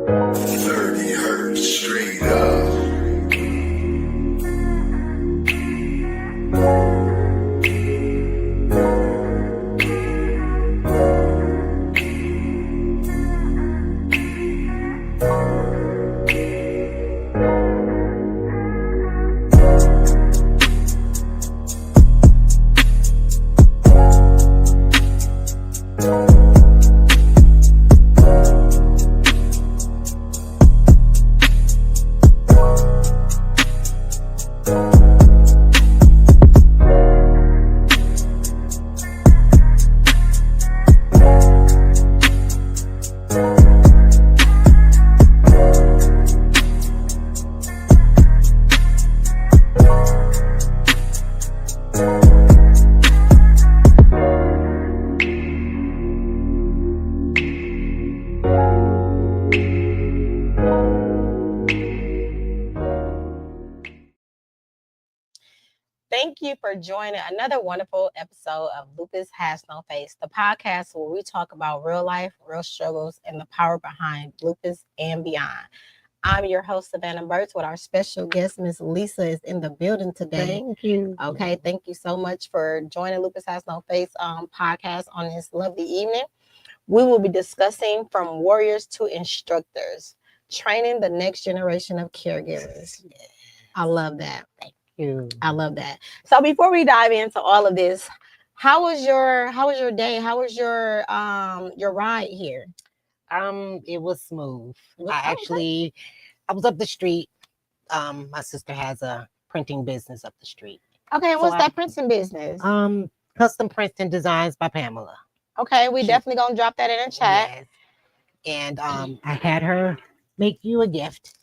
30 hertz straight up. Thank you for joining another wonderful episode of Lupus Has No Face, the podcast where we talk about real life, real struggles, and the power behind lupus and beyond. I'm your host, Savannah Burts, with our special guest, Miss Lisa, is in the building today. Thank you. Okay, thank you so much for joining Lupus Has No Face podcast on this lovely evening. We will be discussing from warriors to instructors, training the next generation of caregivers. I love that. I love that. So before we dive into all of this, how was your day? How was your ride here? It was smooth. I was up the street. My sister has a printing business up the street. Okay, and what's that printing business? Custom Printing Designs by Pamela. Okay, we definitely gonna drop that in the chat. Yes. And I had her make you a gift.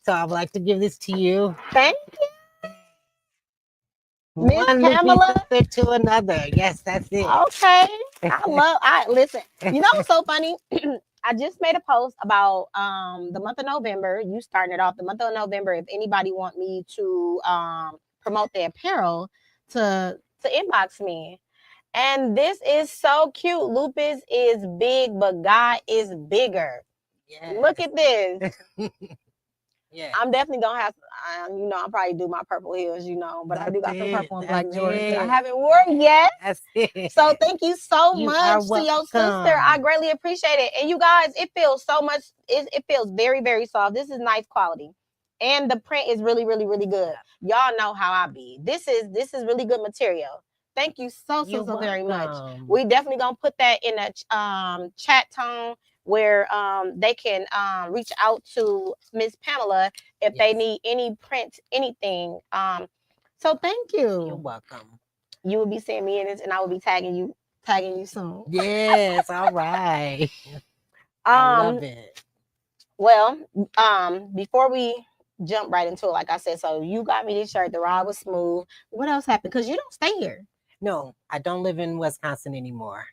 So I would like to give this to you. Thank you. Miss One Pamela to another. Yes, that's it. Okay. Listen, you know what's so funny? I just made a post about the month of November. You starting it off the month of November. If anybody want me to promote their apparel, to inbox me. And this is so cute. Lupus is big, but God is bigger. Yes. Look at this. Yeah, I'm definitely gonna have. I'll probably do my purple heels, but I do got some purple and black Jordans I haven't worn yet. That's it. So thank you so much to your sister. I greatly appreciate it. And you guys, it feels so much. It feels very, very soft. This is nice quality, and the print is really, really, really good. Y'all know how I be. This is really good material. Thank you so very much. We definitely gonna put that in a chat tone where they can reach out to Miss Pamela if they need any print, anything. So thank you. You're welcome. You will be seeing me in this, and I will be tagging you soon. Yes, all right. I love it. Well, before we jump right into it, like I said, so you got me this shirt. The ride was smooth. What else happened? Because you don't stay here. No, I don't live in Wisconsin anymore.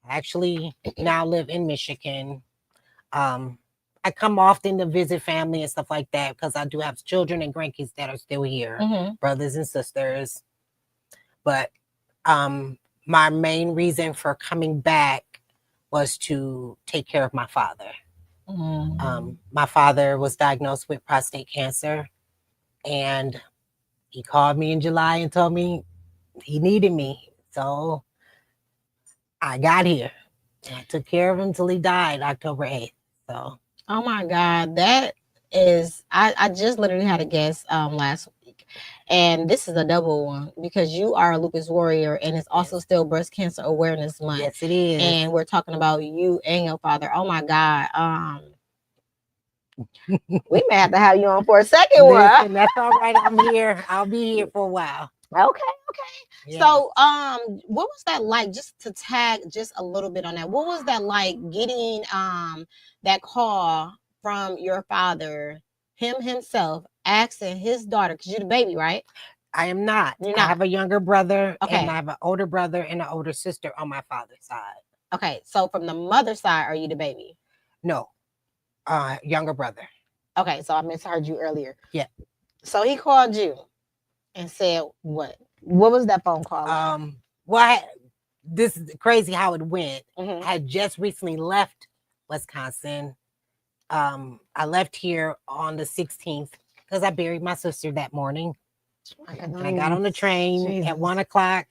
I actually now live in Michigan. I come often to visit family and stuff like that because I do have children and grandkids that are still here, brothers and sisters. But my main reason for coming back was to take care of my father. My father was diagnosed with prostate cancer, and he called me in July and told me he needed me. So I got here. I took care of him until he died October 8th. So, oh my God, that is, I just literally had a guest last week, and this is a double one because you are a lupus warrior, and it's also still Breast Cancer Awareness Month. Yes, it is. And we're talking about you and your father. Oh my God. We may have to have you on for a second one. That's all right. I'm here. I'll be here for a while. Okay. Yes. So, what was that like? Just to tag just a little bit on that. What was that like getting that call from your father, himself, asking his daughter, because you're the baby, right? I am not. I have a younger brother, and I have an older brother and an older sister on my father's side. Okay, so from the mother's side, are you the baby? No, younger brother. Okay, so I misheard you earlier. Yeah. So he called you and said what? What was that phone call? This is crazy how it went. I had just recently left Wisconsin, I left here on the 16th because I buried my sister that morning. And I got on the train at 1 o'clock,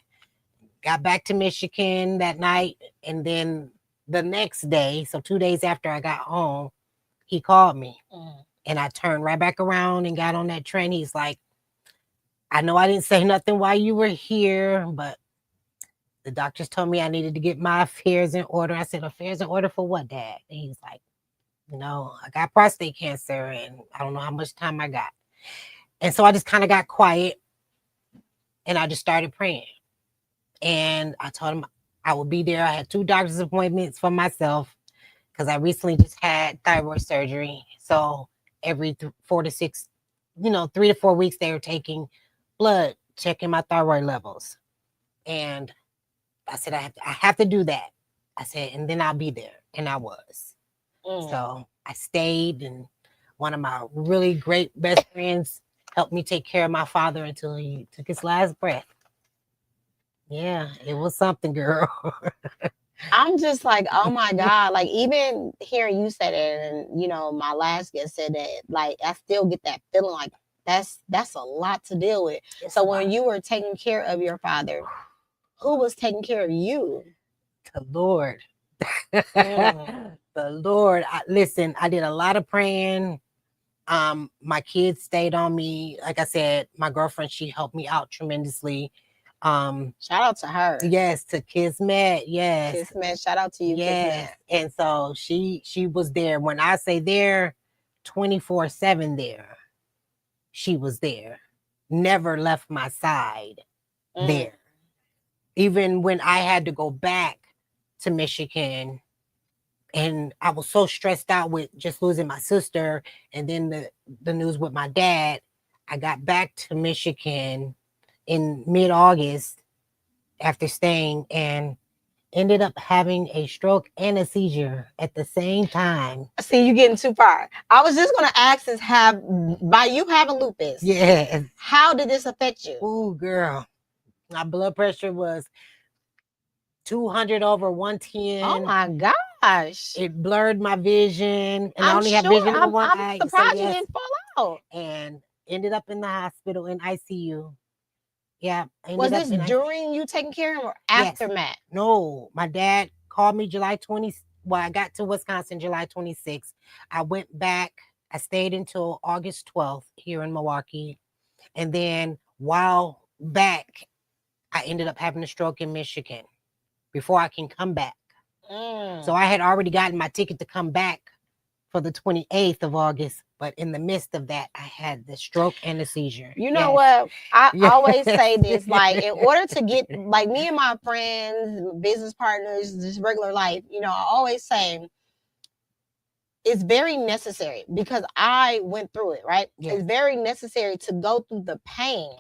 got back to Michigan that night. And then the next day, so 2 days after I got home, he called me. And I turned right back around and got on that train. He's like, I know I didn't say nothing while you were here, but the doctors told me I needed to get my affairs in order. I said, affairs in order for what, Dad? And he's like, I got prostate cancer and I don't know how much time I got. And so I just kind of got quiet and I just started praying. And I told him I would be there. I had 2 doctor's appointments for myself because I recently just had thyroid surgery. So every 4 to 6, 3 to 4 weeks, they were taking blood, checking my thyroid levels. And I said, I have to do that. I said, and then I'll be there. And I was. So I stayed, and one of my really great best friends helped me take care of my father until he took his last breath. Yeah, it was something, girl. I'm just like, oh my God. Like, even hearing you say that, and my last guest said that, like, I still get that feeling like that's a lot to deal with. So when you were taking care of your father, who was taking care of you? The Lord. The Lord. Listen, I did a lot of praying. My kids stayed on me. Like I said, my girlfriend, she helped me out tremendously. Shout out to her. Yes, to Kismet. Yes. Kismet, shout out to you, yes. Kismet. And so she was there. When I say there, 24/7 there. She was there. Never left my side there. Even when I had to go back to Michigan, and I was so stressed out with just losing my sister and then the news with my dad, I got back to Michigan in mid-August after staying and ended up having a stroke and a seizure at the same time. See, you getting too far. I was just going to ask is by you having lupus, how did this affect you? Ooh, girl. My blood pressure was 200 over 110. Oh my gosh. It blurred my vision. And I only have vision in one eye. I'm surprised you didn't fall out. And ended up in the hospital in ICU. Yeah. Was this during you taking care of him or aftermath? Yes. No, my dad called me July 20. Well, I got to Wisconsin July 26th. I went back. I stayed until August 12th here in Milwaukee. And then while back, I ended up having a stroke in Michigan before I can come back. So I had already gotten my ticket to come back for the 28th of August. But in the midst of that, I had the stroke and the seizure. You know what? I always say this, like, in order to get, like, me and my friends, business partners, just regular life, I always say it's very necessary because I went through it, right? Yes. It's very necessary to go through the pain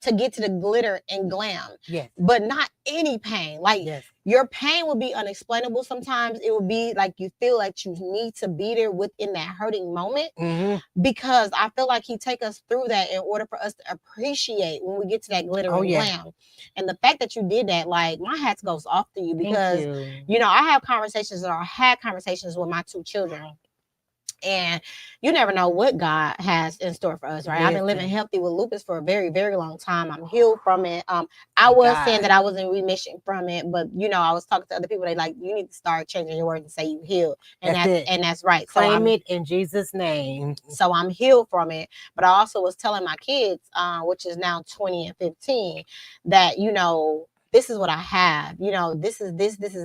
to get to the glitter and glam. Yes. But not any pain. Like, your pain will be unexplainable. Sometimes it will be like you feel like you need to be there within that hurting moment. Because I feel like he take us through that in order for us to appreciate when we get to that glitter and glam. And the fact that you did that, like, my hat goes off to you because, I have conversations or I had conversations with my 2 children. And you never know what God has in store for us, right? I've been living healthy with lupus for a very, very long time. I'm healed from it. I was saying that I was in remission from it, but I was talking to other people. They like, you need to start changing your words and say you healed, and that's right. Claim it in Jesus' name. So I'm healed from it. But I also was telling my kids, which is now 20 and 15, that this is what I have. This is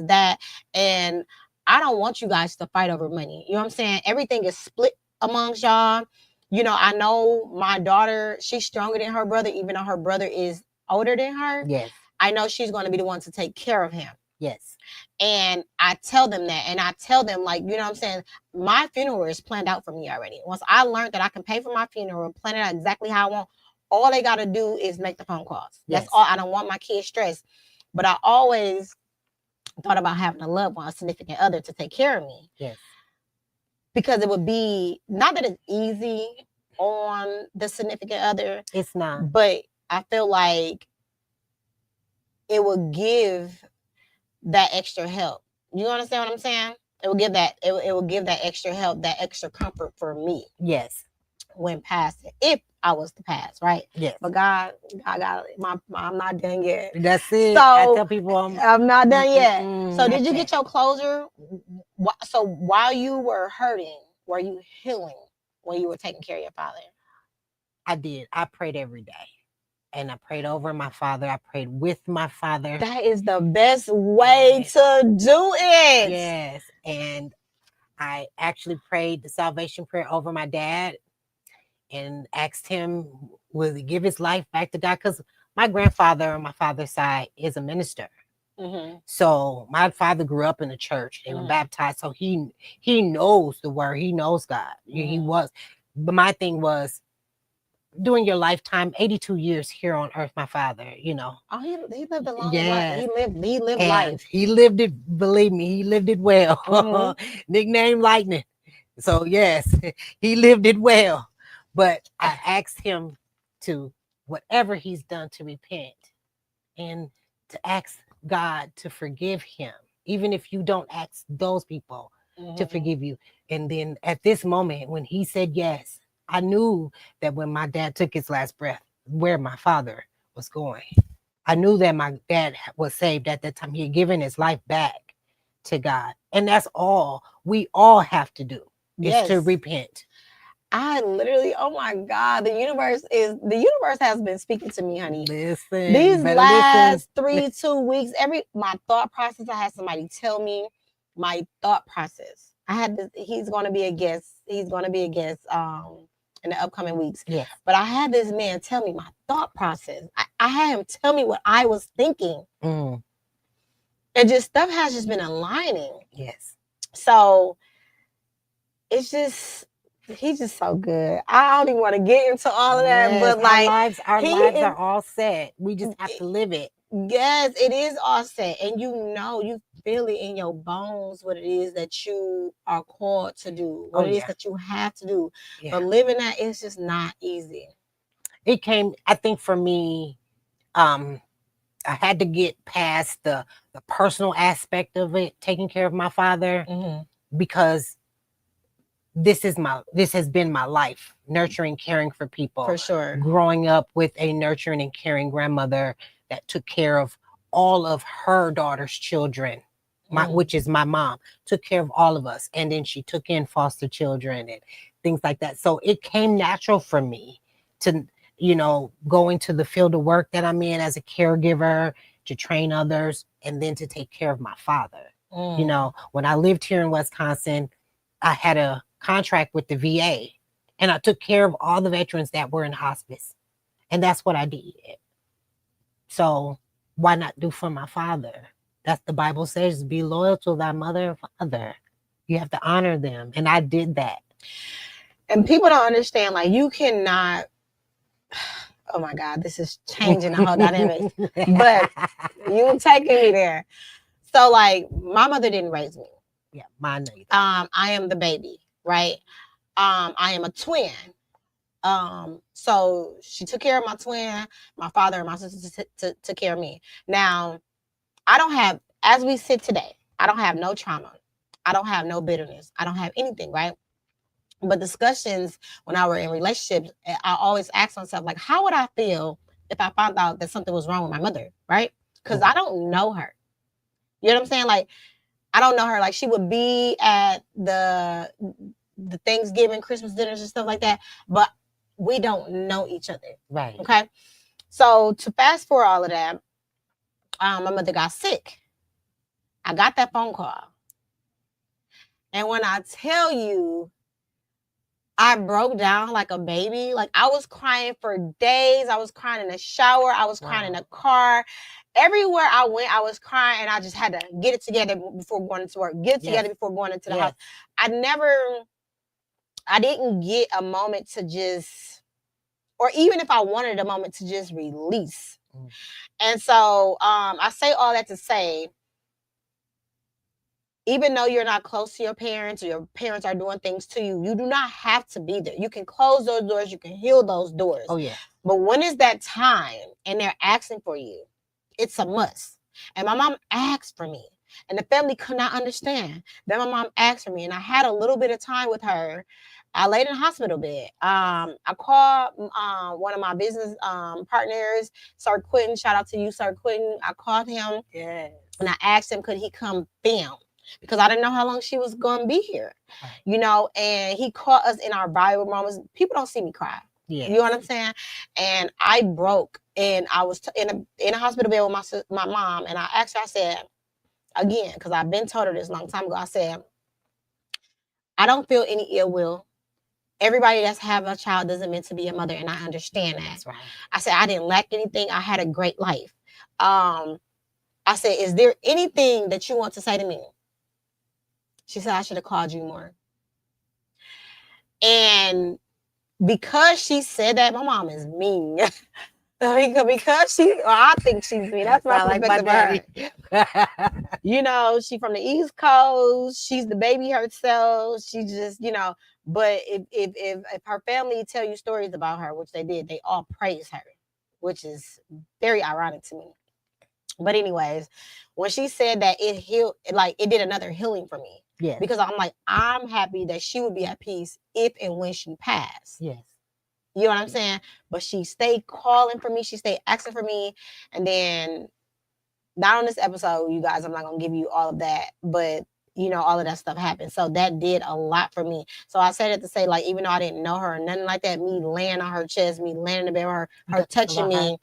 that, and I don't want you guys to fight over money. You know what I'm saying? Everything is split amongst y'all. I know my daughter, she's stronger than her brother, even though her brother is older than her. Yes. I know she's going to be the one to take care of him. Yes. And I tell them that. And I tell them, like, what I'm saying? My funeral is planned out for me already. Once I learned that I can pay for my funeral, plan it out exactly how I want, all they got to do is make the phone calls. Yes. That's all. I don't want my kids stressed. But I always thought about having a loved one, a significant other to take care of me. Yes. Because it would be, not that it's easy on the significant other. It's not. But I feel like it would give that extra help. You understand what I'm saying? It will give that it will give that extra help, that extra comfort for me. Yes. When past it, if I was to pass, right? Yes. But God got I'm not done yet. That's it. So I tell people I'm not done yet. So did you okay. get your closure? So while you were hurting, were you healing when you were taking care of your father? I did. I prayed every day. And I prayed over my father. I prayed with my father. That is the best way to do it. Yes. And I actually prayed the salvation prayer over my dad and asked him, will he give his life back to God? Because my grandfather on my father's side is a minister. Mm-hmm. So my father grew up in the church. They were baptized. So he knows the word. He knows God. He was. But my thing was, during your lifetime, 82 years here on earth, my father, you know. Oh, he lived a long Yes. life. He lived And life. he lived it, believe me, he lived it well. Nickname Lightning. So yes, he lived it well. But I asked him to, whatever he's done, to repent and to ask God to forgive him, even if you don't ask those people to forgive you. And then at this moment, when he said yes, I knew that when my dad took his last breath, where my father was going. I knew that my dad was saved at that time. He had given his life back to God. And that's all we all have to do is to repent. I literally, oh my God, the universe has been speaking to me, honey. Listen, These last 2 weeks, my thought process, I had somebody tell me my thought process. I had this, he's going to be a guest in the upcoming weeks. Yes. But I had this man tell me my thought process. I had him tell me what I was thinking. And just stuff has just been aligning. Yes. So it's just, he's just so good. I don't even want to get into all of that, but like our lives are all set. We just have to live it. Yes, it is all set, and you feel it in your bones what it is that you are called to do, what it is that you have to do. But living that is just not easy. It came, I think, for me. I had to get past the personal aspect of it, taking care of my father, because this has been my life, nurturing, caring for people. For sure. Growing up with a nurturing and caring grandmother that took care of all of her daughter's children, which is my mom, took care of all of us. And then she took in foster children and things like that. So it came natural for me to, go into the field of work that I'm in as a caregiver, to train others, and then to take care of my father. When I lived here in Wisconsin, I had a contract with the VA, and I took care of all the veterans that were in hospice. And that's what I did. So why not do for my father? That's the Bible says, be loyal to thy mother and father. You have to honor them. And I did that. And people don't understand, like, you cannot, oh my God, this is changing the whole dynamic. But you taking me there. So like, my mother didn't raise me. Yeah, mine neither. I am the baby, right? I am a twin. So she took care of my twin, my father and my sister took care of me. Now, I don't have, as we sit today, I don't have no trauma. I don't have no bitterness. I don't have anything, right? But discussions when I were in relationships, I always ask myself, like, how would I feel if I found out that something was wrong with my mother, right? Because I don't know her. You know what I'm saying? Like, I don't know her. Like, she would be at the Thanksgiving, Christmas dinners and stuff like that, but we don't know each other. Right. Okay. So to fast forward all of that, my mother got sick. I got that phone call. And when I tell you, I broke down like a baby. Like, I was crying for days. I was crying in the shower. I was crying in the car. Everywhere I went, I was crying, and I just had to get it together before going into work. Get it together before going into the house. I didn't get a moment to just, or even if I wanted a moment to just release. And so I say all that to say, even though you're not close to your parents or your parents are doing things to you, you do not have to be there. You can close those doors. You can heal those doors. Oh, yeah. But when is that time and they're asking for you, it's a must. And my mom asked for me. And the family could not understand. Then my mom asked for me, and I had a little bit of time with her. I laid in a hospital bed. I called one of my business partners, Sir Quentin. Shout out to you, Sir Quentin. I called him, and I asked him, could he come film? Because I didn't know how long she was going to be here, you know, and he caught us in our Bible moments. People don't see me cry. You know what I'm saying? And I broke, and I was in a hospital bed with my mom, and I asked her, I said, again, because I've been told her this a long time ago, I said, I don't feel any ill will. Everybody that's have a child doesn't meant to be a mother, and I understand that. That's right. I said, I didn't lack anything. I had a great life. I said, is there anything that you want to say to me? She said, I should have called you more. And because she said that, my mom is mean. Because I think she's mean. That's my perspective of her. You know, she from the East Coast. She's the baby herself. She just, you know, but if her family tell you stories about her, which they did, they all praise her, which is very ironic to me. But anyways, when she said that, it healed, like it did another healing for me. Yes. Because I'm like, I'm happy that she would be at peace if and when she passed. Yes. You know what I'm saying? But she stayed calling for me. She stayed asking for me. And then, not on this episode, you guys, I'm not going to give you all of that. But, you know, all of that stuff happened. So that did a lot for me. So I said it to say, like, even though I didn't know her or nothing like that, me laying on her chest, me laying in the bed with her touching me,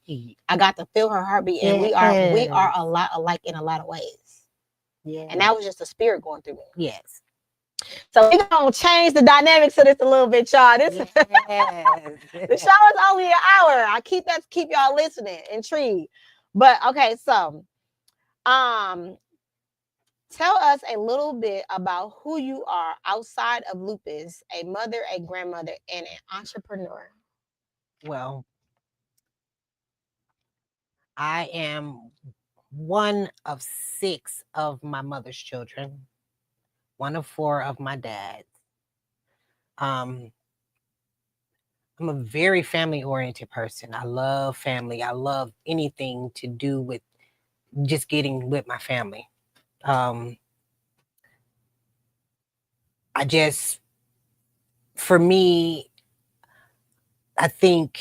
I got to feel her heartbeat. And we are a lot alike in a lot of ways. Yeah. And that was just a spirit going through me. Yes. So we're going to change the dynamics of this a little bit, y'all. The show is only an hour. I keep y'all listening, intrigued. But okay, so tell us a little bit about who you are outside of Lupus, a mother, a grandmother, and an entrepreneur. Well, I am one of 6 of my mother's children, one of 4 of my dad's. I'm a very family-oriented person. I love family. I love anything to do with just getting with my family. For me, I think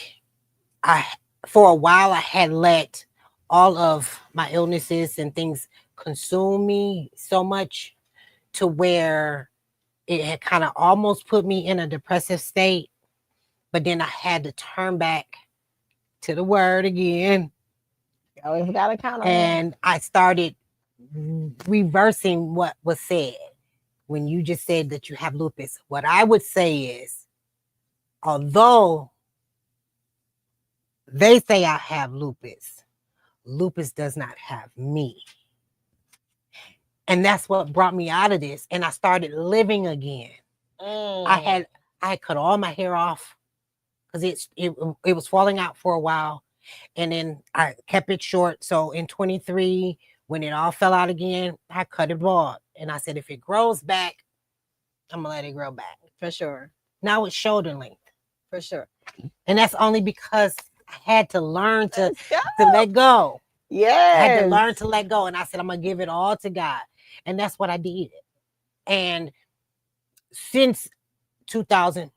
for a while, I had let all of my illnesses and things consume me so much to where it had kind of almost put me in a depressive state. But then I had to turn back to the word again. You always got to count on and I started reversing what was said. When you just said that you have lupus, what I would say is, although they say I have lupus, lupus does not have me. And that's what brought me out of this. And I started living again. I had cut all my hair off because it was falling out for a while. And then I kept it short. So in 23, when it all fell out again, I cut it bald. And I said, if it grows back, I'm going to let it grow back. For sure. Now it's shoulder length. For sure. And that's only because I had to learn to let go. Yeah. I had to learn to let go. And I said, I'm going to give it all to God. And that's what I did. And since 2000,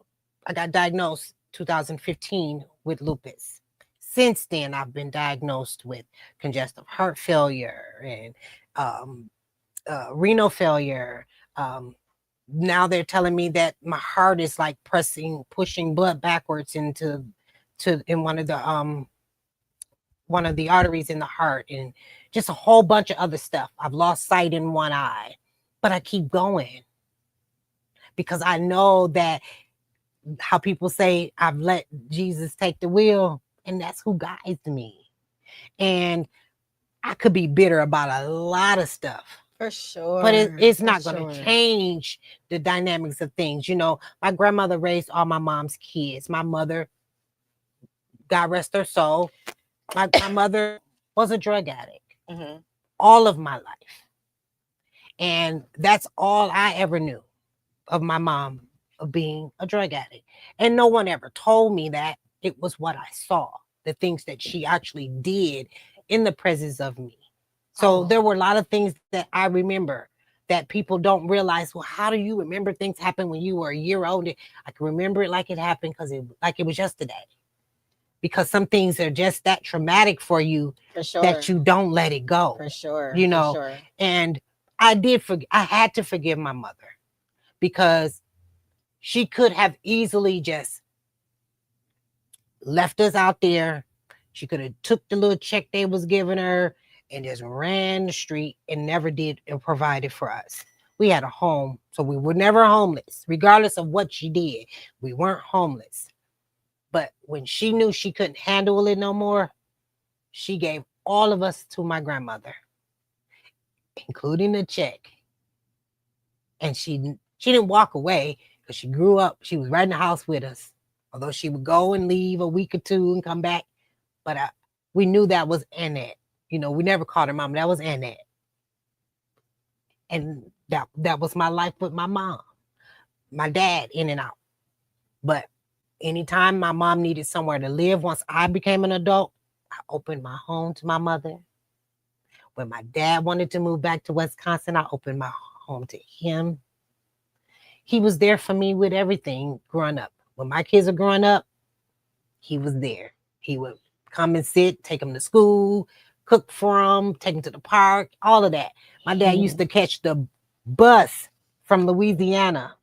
I got diagnosed 2015 with lupus. Since then, I've been diagnosed with congestive heart failure and renal failure. Now they're telling me that my heart is like pushing blood backwards in one of the arteries in the heart, and just a whole bunch of other stuff. I've lost sight in one eye, but I keep going because I know that how people say I've let Jesus take the wheel, and that's who guides me. And I could be bitter about a lot of stuff. For sure. But it's not going to change the dynamics of things. You know, my grandmother raised all my mom's kids. My mother, God rest her soul, my mother was a drug addict all of my life. And that's all I ever knew of my mom, of being a drug addict. And no one ever told me that. It was what I saw, the things that she actually did in the presence of me. So Oh. there were a lot of things that I remember that people don't realize. Well, how do you remember things happened when you were a year old? I can remember it like it happened like it was yesterday. Because some things are just that traumatic for you For sure. that you don't let it go. For sure. You For know, sure. and I had to forgive my mother because she could have easily just left us out there. She could have took the little check they was giving her and just ran the street and never did and provided for us. We had a home, so we were never homeless, regardless of what she did. We weren't homeless. But when she knew she couldn't handle it no more, she gave all of us to my grandmother, including the check. And she didn't walk away because she grew up. She was right in the house with us, although she would go and leave a week or two and come back. But we knew that was Annette. You know, we never called her mom. That was Annette. And that was my life with my mom, my dad, in and out. But anytime my mom needed somewhere to live, once I became an adult, I opened my home to my mother. When my dad wanted to move back to Wisconsin, I opened my home to him. He was there for me with everything growing up. When my kids were growing up, he was there. He would come and sit, take them to school, cook for them, take them to the park, all of that. My dad used to catch the bus from Louisiana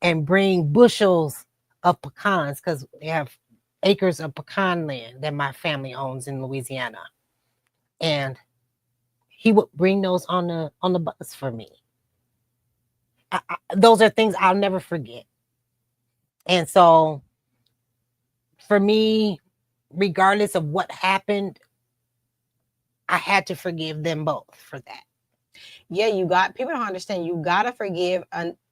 and bring bushels of pecans because they have acres of pecan land that my family owns in Louisiana. And he would bring those on the bus for me. Those are things I'll never forget. And so for me, regardless of what happened, I had to forgive them both for that. Yeah, people don't understand. You gotta forgive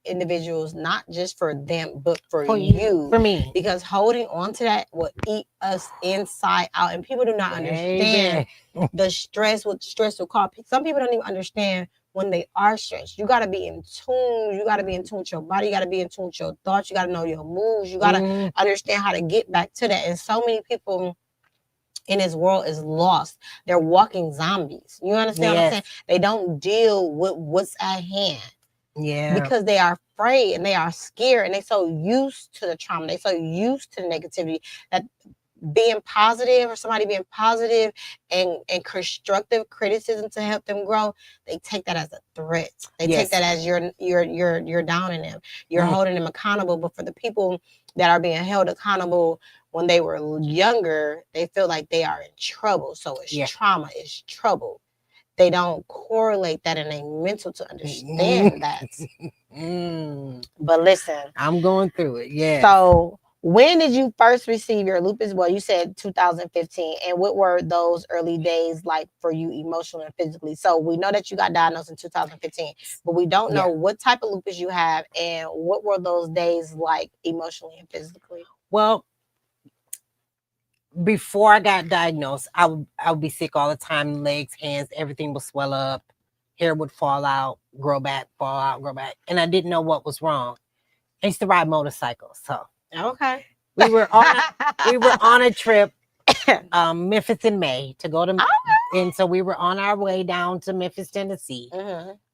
individuals, not just for them, but for you. For me. Because holding on to that will eat us inside out. And people do not understand the stress, what stress will cause. Some people don't even understand when they are stressed. You gotta be in tune. You gotta be in tune with your body. You gotta be in tune with your thoughts. You gotta know your moves. You gotta understand how to get back to that. And so many people in this world is lost. They're walking zombies. You understand what I'm saying? They don't deal with what's at hand. Yeah. Because they are afraid and they are scared and they're so used to the trauma. They're so used to the negativity that being positive or somebody being positive and constructive criticism to help them grow, they take that as a threat. They take that as you're downing them. You're holding them accountable. But for the people that are being held accountable when they were younger, they feel like they are in trouble. So it's trauma, it's trouble. They don't correlate that in a mental to understand that. But listen, I'm going through it. Yeah. So when did you first receive your lupus? Well, you said 2015. And what were those early days like for you emotionally and physically? So we know that you got diagnosed in 2015, but we don't know what type of lupus you have and what were those days like emotionally and physically? Well, before I got diagnosed, I would be sick all the time. Legs, hands, everything would swell up. Hair would fall out, grow back, fall out, grow back. And I didn't know what was wrong. I used to ride motorcycles. So okay. We were on a trip, Memphis in May to go to and so we were on our way down to Memphis, Tennessee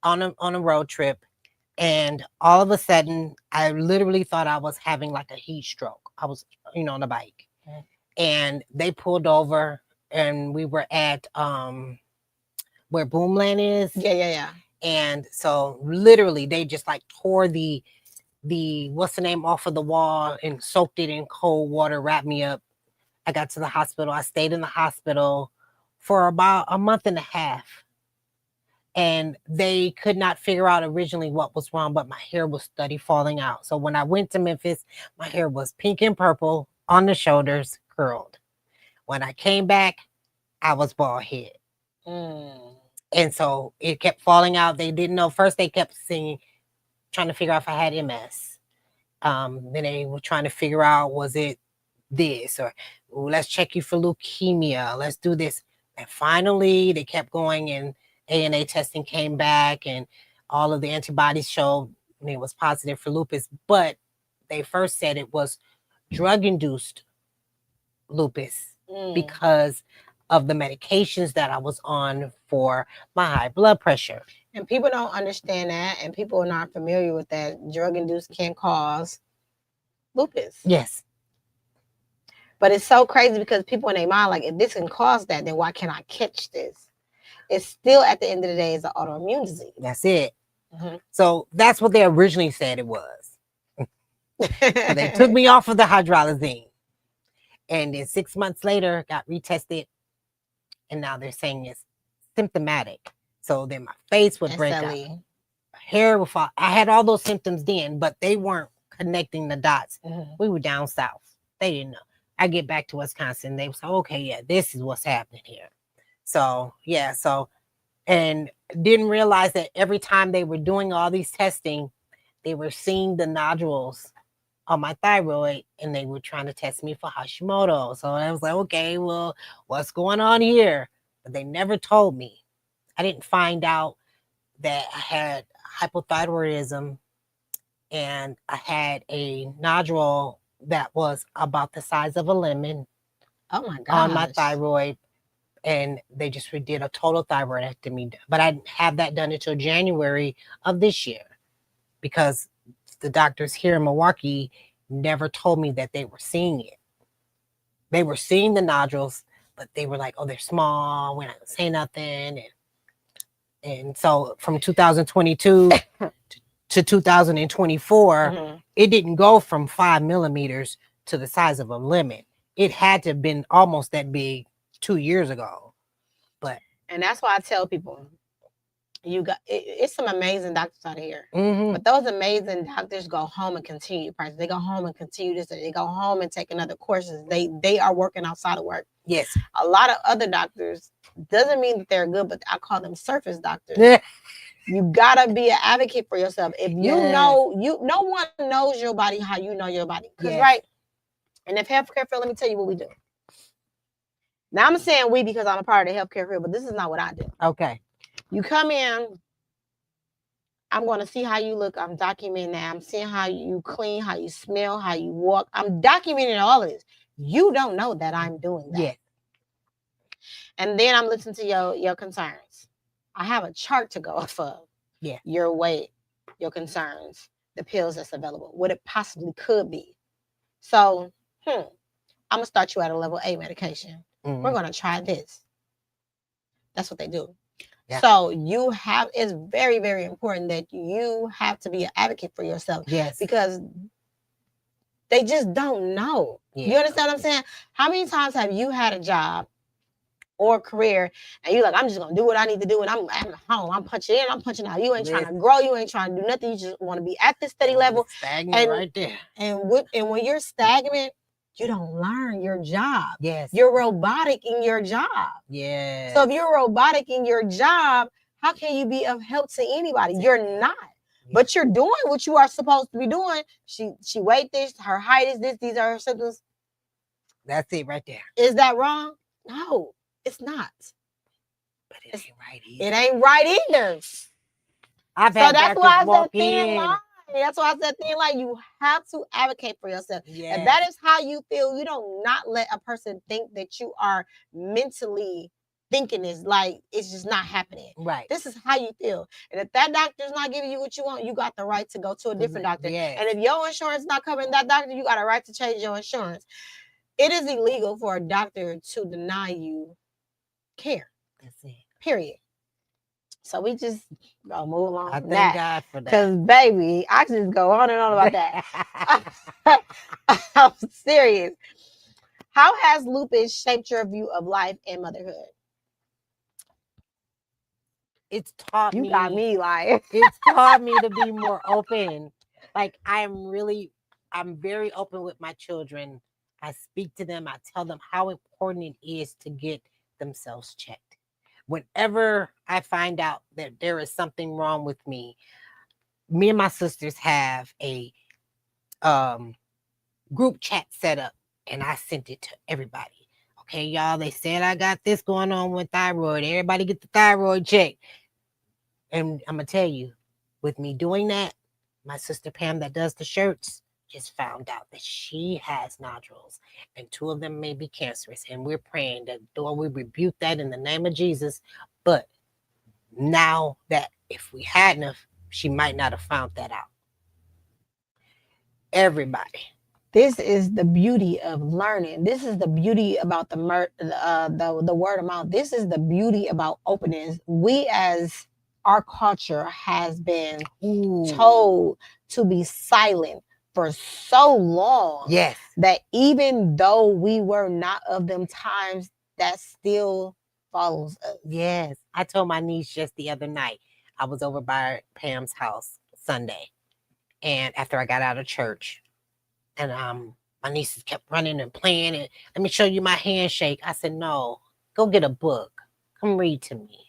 on a road trip. And all of a sudden, I literally thought I was having like a heat stroke. I was, on a bike. And they pulled over and we were at where Boomland is. Yeah. And so literally they just like tore the what's the name off of the wall and soaked it in cold water, wrapped me up. I got to the hospital. I stayed in the hospital for about a month and a half. And they could not figure out originally what was wrong, but my hair was steady falling out. So when I went to Memphis, my hair was pink and purple on the shoulders, curled. When I came back, I was bald head. And so it kept falling out. They didn't know. First, they kept trying to figure out if I had MS. Then they were trying to figure out, was it this? Or let's check you for leukemia. Let's do this. And finally, they kept going and ANA testing came back and all of the antibodies showed it was positive for lupus. But they first said it was drug-induced lupus because of the medications that I was on for my high blood pressure. And people don't understand that, and people are not familiar with that. Drug induced can cause lupus. Yes. But it's so crazy because people in their mind, like, if this can cause that, then why can't I catch this? It's still, at the end of the day, it's an autoimmune disease. That's it. So that's what they originally said it was. So they took me off of the hydralazine. And then 6 months later, got retested. And now they're saying it's symptomatic. So then my face would break out. Hair would fall. I had all those symptoms then, but they weren't connecting the dots. We were down south. They didn't know. I get back to Wisconsin. They was like, okay, yeah, this is what's happening here. So, yeah. So, and didn't realize that every time they were doing all these testing, they were seeing the nodules on my thyroid, and they were trying to test me for Hashimoto. So I was like, okay, well, what's going on here? But they never told me. I didn't find out that I had hypothyroidism, and I had a nodule that was about the size of a lemon. Oh my God! On my thyroid, and they just did a total thyroidectomy. But I didn't have that done until January of this year, because the doctors here in Milwaukee never told me that they were seeing it. They were seeing the nodules, but they were like, oh, they're small. We're not going to say nothing. And so from 2022 to 2024, it didn't go from 5 millimeters to the size of a lemon. It had to have been almost that big 2 years ago. And that's why I tell people, it's some amazing doctors out here. But those amazing doctors go home and continue practice. They go home and continue this. They go home and take another courses. They are working outside of work. Yes. A lot of other doctors, doesn't mean that they're good, but I call them surface doctors. You gotta be an advocate for yourself. If you know, no one knows your body how you know your body. Right? And if healthcare field, let me tell you what we do. Now I'm saying we because I'm a part of the healthcare field, but this is not what I do. Okay. You come in, I'm going to see how you look. I'm documenting that. I'm seeing how you clean, how you smell, how you walk. I'm documenting all of this. You don't know that I'm doing that. Yeah. And then I'm listening to your concerns. I have a chart to go off of. Yeah. Your weight, your concerns, the pills that's available, what it possibly could be. So, I'm going to start you at a level A medication. We're going to try this. That's what they do. Yeah. So it's very, very important that you have to be an advocate for yourself. Yes. Because they just don't know. Yeah. You understand what I'm saying? How many times have you had a job or a career and you're like, I'm just going to do what I need to do, and I'm at home. I'm punching in, I'm punching out. You ain't trying to grow. You ain't trying to do nothing. You just want to be at this steady level. Stagnant right there. And when you're stagnant, you don't learn your job. Yes. You're robotic in your job. Yeah. So if you're robotic in your job, how can you be of help to anybody? You're not. Yeah. But you're doing what you are supposed to be doing. She weighed this, her height is this, these are her symptoms. That's it right there. Is that wrong? No, it's not. But it ain't right either. It ain't right either. That's why I said thin line. That's why I said thin line. You have to advocate for yourself. Yes. If that is how you feel, you don't not let a person think that you are mentally thinking is like it's just not happening. Right. This is how you feel. And if that doctor's not giving you what you want, you got the right to go to a different doctor. Yes. And if your insurance is not covering that doctor, you got a right to change your insurance. It is illegal for a doctor to deny you care. That's it. Period. So we just gonna move along. I thank God for that. Because baby, I just go on and on about that. I'm serious. How has lupus shaped your view of life and motherhood? It's taught me. You got me like. It's taught me to be more open. Like I'm very open with my children. I speak to them. I tell them how important it is to get themselves checked. Whenever I find out that there is something wrong with me and my sisters have a group chat set up, and I sent it to everybody. Okay, y'all, they said I got this going on with thyroid. Everybody get the thyroid checked. And I'm going to tell you, with me doing that, my sister Pam that does the shirts, just found out that she has nodules, and 2 of them may be cancerous. And we're praying that, Lord, we rebuke that in the name of Jesus. But now that if we hadn't, she might not have found that out. Everybody. This is the beauty of learning. This is the beauty about the word of mouth. This is the beauty about openness. We, as our culture has been told to be silent for so long, Yes, that even though we were not of them times, that still follows us. yes. I told my niece just the other night. I was over by Pam's house Sunday, and after I got out of church, and my nieces kept running and playing, and let me show you my handshake. I said, no, go get a book. Come read to me.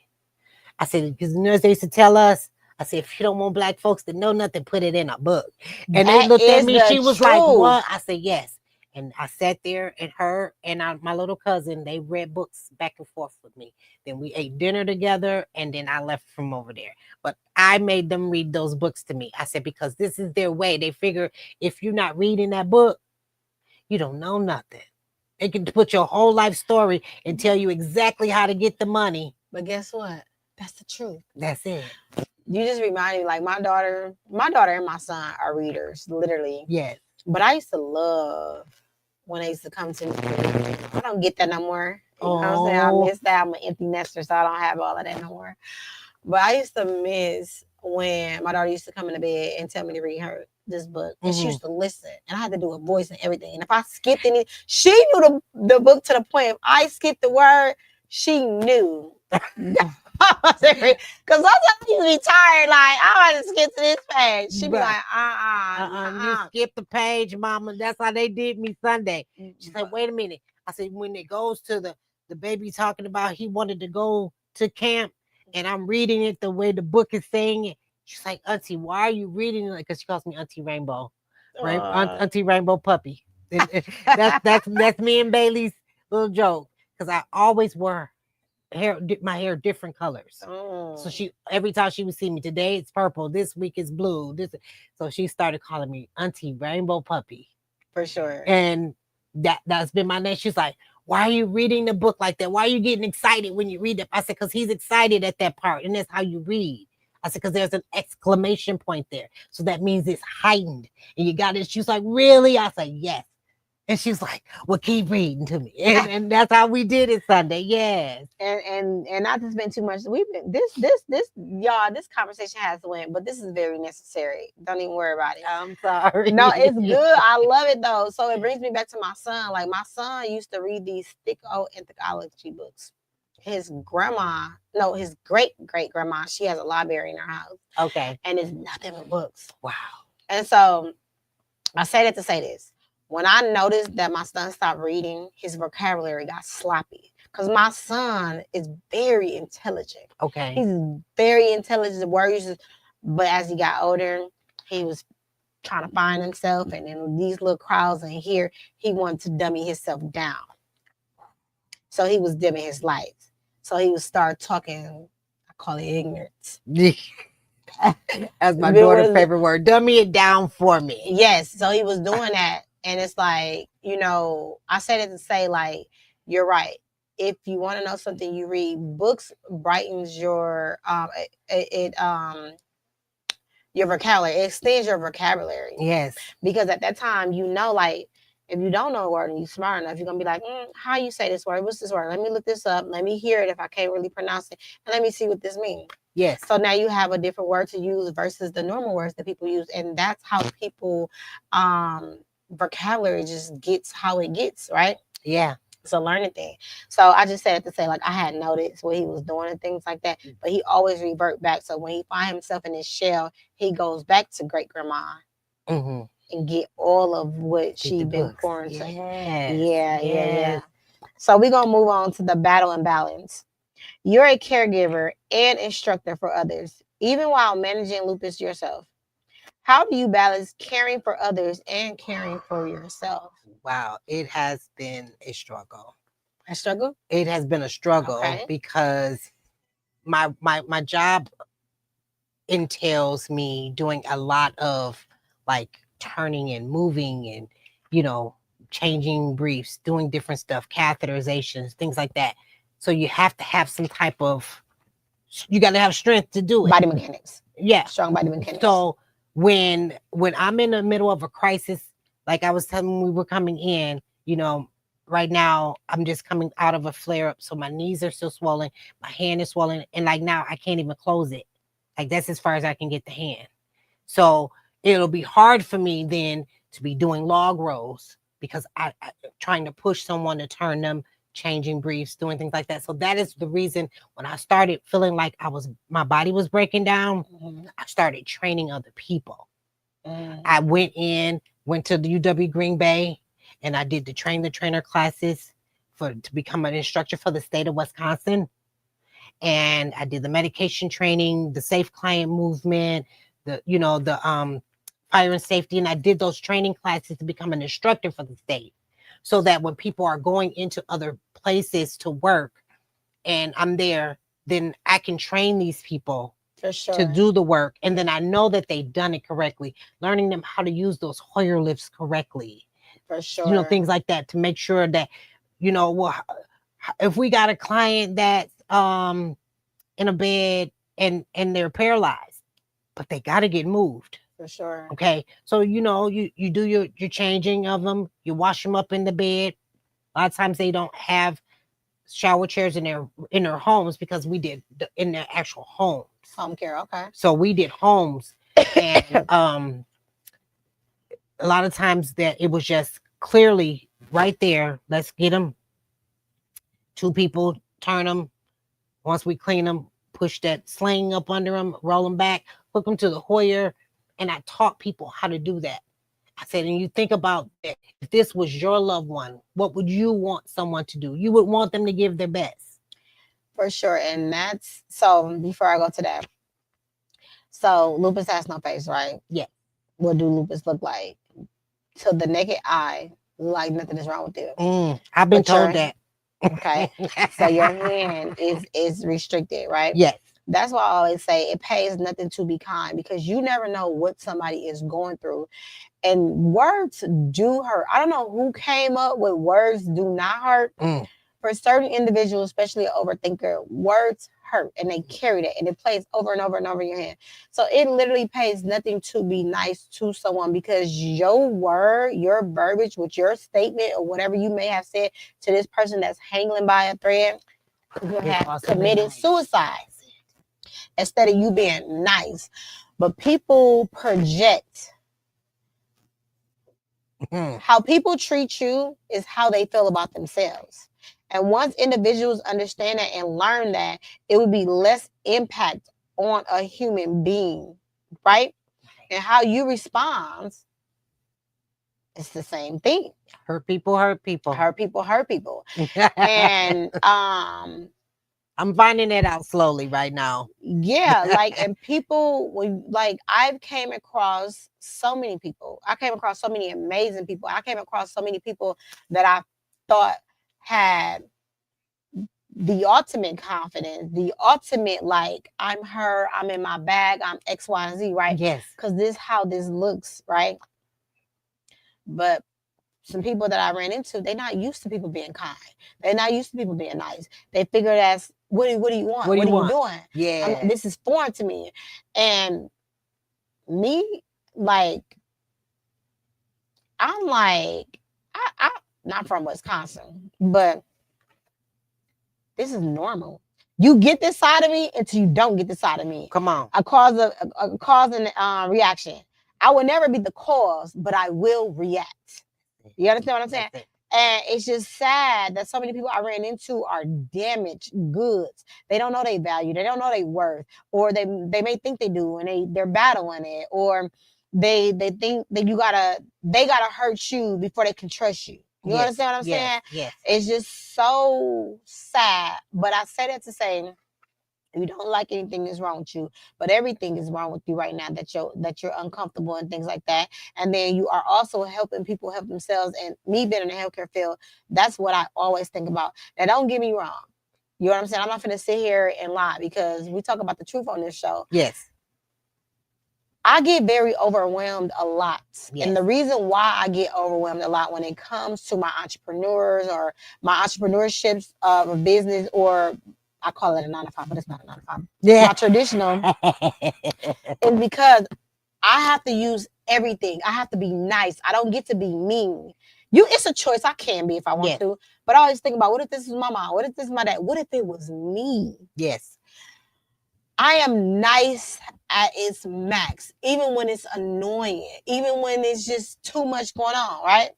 I said, because the nurse used to tell us, I said, if you don't want black folks to know nothing, put it in a book. And they looked at me, she was like, what? I said, yes. And I sat there, and her and my little cousin, they read books back and forth with me. Then we ate dinner together, and then I left from over there. But I made them read those books to me. I said, because this is their way. They figure if you're not reading that book, you don't know nothing. They can put your whole life story and tell you exactly how to get the money. But guess what? That's the truth. That's it. You just remind me, like my daughter and my son are readers, literally. Yes. But I used to love when they used to come to me. I don't get that no more. You know what I'm saying? I miss that. I'm an empty nester, so I don't have all of that no more. But I used to miss when my daughter used to come in the bed and tell me to read her this book. And she used to listen. And I had to do a voice and everything. And if I skipped any, she knew the book to the point. If I skipped the word, she knew. Because sometimes you be tired, like, I want to skip to this page. She'd be like, you skip the page, mama. That's how they did me Sunday. She said, wait a minute. I said, when it goes to the baby talking about he wanted to go to camp, and I'm reading it the way the book is saying it. She's like, Auntie, why are you reading it? Because she calls me Auntie Rainbow, right? Auntie Rainbow Puppy. That's me and Bailey's little joke, because I always wear my hair different colors. So she, every time she would see me, today it's purple, this week it's blue, so she started calling me Auntie Rainbow Puppy. For sure. And that's been my name. She's like, why are you reading the book like that? Why are you getting excited when you read it? I said, because he's excited at that part, and that's how you read. I said, because there's an exclamation point there, so that means it's heightened, and you got it. She's like, really? I said, yes. And she's like, well, keep reading to me. And that's how we did it Sunday. Yes. And not to spend too much. We've been y'all, this conversation has went, but this is very necessary. Don't even worry about it. I'm sorry. No, it's good. I love it though. So it brings me back to my son. Like my son used to read these thick old anthology books. His great grandma, she has a library in her house. Okay. And it's nothing but books. Wow. And so I say that to say this. When I noticed that my son stopped reading, his vocabulary got sloppy. Because my son is very intelligent. Okay. He's very intelligent. But as he got older, he was trying to find himself. And in these little crowds in here, he wanted to dummy himself down. So he was dimming his lights. So he would start talking, I call it ignorance. That's my daughter's favorite word. Dummy it down for me. Yes. So he was doing that. And it's like, I said it to say, like, you're right. If you want to know something, you read. Books brightens your vocabulary. It extends your vocabulary. Yes. Because at that time, like, if you don't know a word and you're smart enough, you're going to be like, how you say this word? What's this word? Let me look this up. Let me hear it if I can't really pronounce it. And let me see what this means. Yes. So now you have a different word to use versus the normal words that people use. And that's how people... vocabulary just gets how it gets, right? Yeah. It's a learning thing. So I just said to say, like, I had noticed what he was doing and things like that, but he always revert back. So when he finds himself in his shell, he goes back to great grandma and get all of what she'd been pouring to. Yeah. So we're gonna move on to the battle and balance. You're a caregiver and instructor for others, even while managing lupus yourself. How do you balance caring for others and caring for yourself? Wow, it has been a struggle. A struggle? It has been a struggle because my job entails me doing a lot of like turning and moving and, you know, changing briefs, doing different stuff, catheterizations, things like that. So you have to have some type of, you got to have strength to do it. Body mechanics. Yeah. Strong body mechanics. So when I'm in the middle of a crisis, like I was telling we were coming in, you know, right now I'm just coming out of a flare up. So my knees are still swollen, my hand is swollen, and like now I can't even close it. Like that's as far as I can get the hand. So it'll be hard for me then to be doing log rolls because I trying to push someone to turn them, changing briefs, doing things like that. So that is the reason when I started feeling like my body was breaking down, I started training other people. I went to the UW Green Bay, and I did the train the trainer classes to become an instructor for the state of Wisconsin. And I did the medication training, the safe client movement, the fire and safety. And I did those training classes to become an instructor for the state. So that when people are going into other places to work and I'm there, then I can train these people for sure to do the work. And then I know that they've done it correctly, learning them how to use those Hoyer lifts correctly. For sure. You know, things like that to make sure that, you know, well, if we got a client that's in a bed and they're paralyzed, but they got to get moved. For sure. Okay. So, you know, you do your changing of them, you wash them up in the bed. A lot of times they don't have shower chairs in their homes because we did in their actual homes. Home care. Okay. So we did homes and a lot of times that it was just clearly right there. Let's get them. 2 people, turn them. Once we clean them, push that sling up under them, roll them back, hook them to the Hoyer. And I taught people how to do that. I said, and you think about that, if this was your loved one, what would you want someone to do? You would want them to give their best. For sure. And that's, so before I go to that, so lupus has no face, right? Yeah. What do lupus look like? To the naked eye, like nothing is wrong with you. I've been told that. Okay. So your hand is restricted, right? Yes. That's why I always say it pays nothing to be kind, because you never know what somebody is going through. And words do hurt. I don't know who came up with words do not hurt. For certain individuals, especially an overthinker, words hurt and they carry that and it plays over and over and over in your hand. So it literally pays nothing to be nice to someone, because your word, your verbiage with your statement or whatever you may have said to this person that's hanging by a thread could have committed suicide instead of you being nice. But people project. How people treat you is how they feel about themselves. And once individuals understand that and learn that, it would be less impact on a human being, right? And how you respond, it's the same thing. Hurt people, hurt people. Hurt people, hurt people. And I'm finding it out slowly right now. Yeah, like, and people, like, I've came across so many people. I came across so many amazing people. I came across so many people that I thought had the ultimate confidence, the ultimate, like, I'm her, I'm in my bag, I'm X, Y, and Z, right? Yes. Because this is how this looks, right? But some people that I ran into, they're not used to people being kind. They're not used to people being nice. They figure that's, what do you want? What are you doing? Yeah. This is foreign to me. And me, like, I'm like, I'm not from Wisconsin, but this is normal. You get this side of me until you don't get this side of me. Come on. A cause and reaction. I will never be the cause, but I will react. You understand what I'm saying? And it's just sad that so many people I ran into are damaged goods. They don't know their value. They don't know their worth. Or they may think they do, and they're battling it. Or they think that they gotta hurt you before they can trust you. You understand what I'm saying? Yes. It's just so sad. But I say that to say, you don't like anything that's wrong with you, but everything is wrong with you right now, that you're uncomfortable and things like that. And then you are also helping people help themselves. And me being in the healthcare field, that's what I always think about. Now, don't get me wrong. You know what I'm saying? I'm not going to sit here and lie, because we talk about the truth on this show. Yes. I get very overwhelmed a lot. Yes. And the reason why I get overwhelmed a lot when it comes to my entrepreneurs or my entrepreneurships of a business, or I call it a 9 to 5, but it's not a 9 to 5. Yeah. My traditional is because I have to use everything. I have to be nice. I don't get to be mean. It's a choice. I can be if I want Yes. to. But I always think about, what if this is my mom? What if this is my dad? What if it was me? Yes. I am nice at its max, even when it's annoying, even when it's just too much going on, right?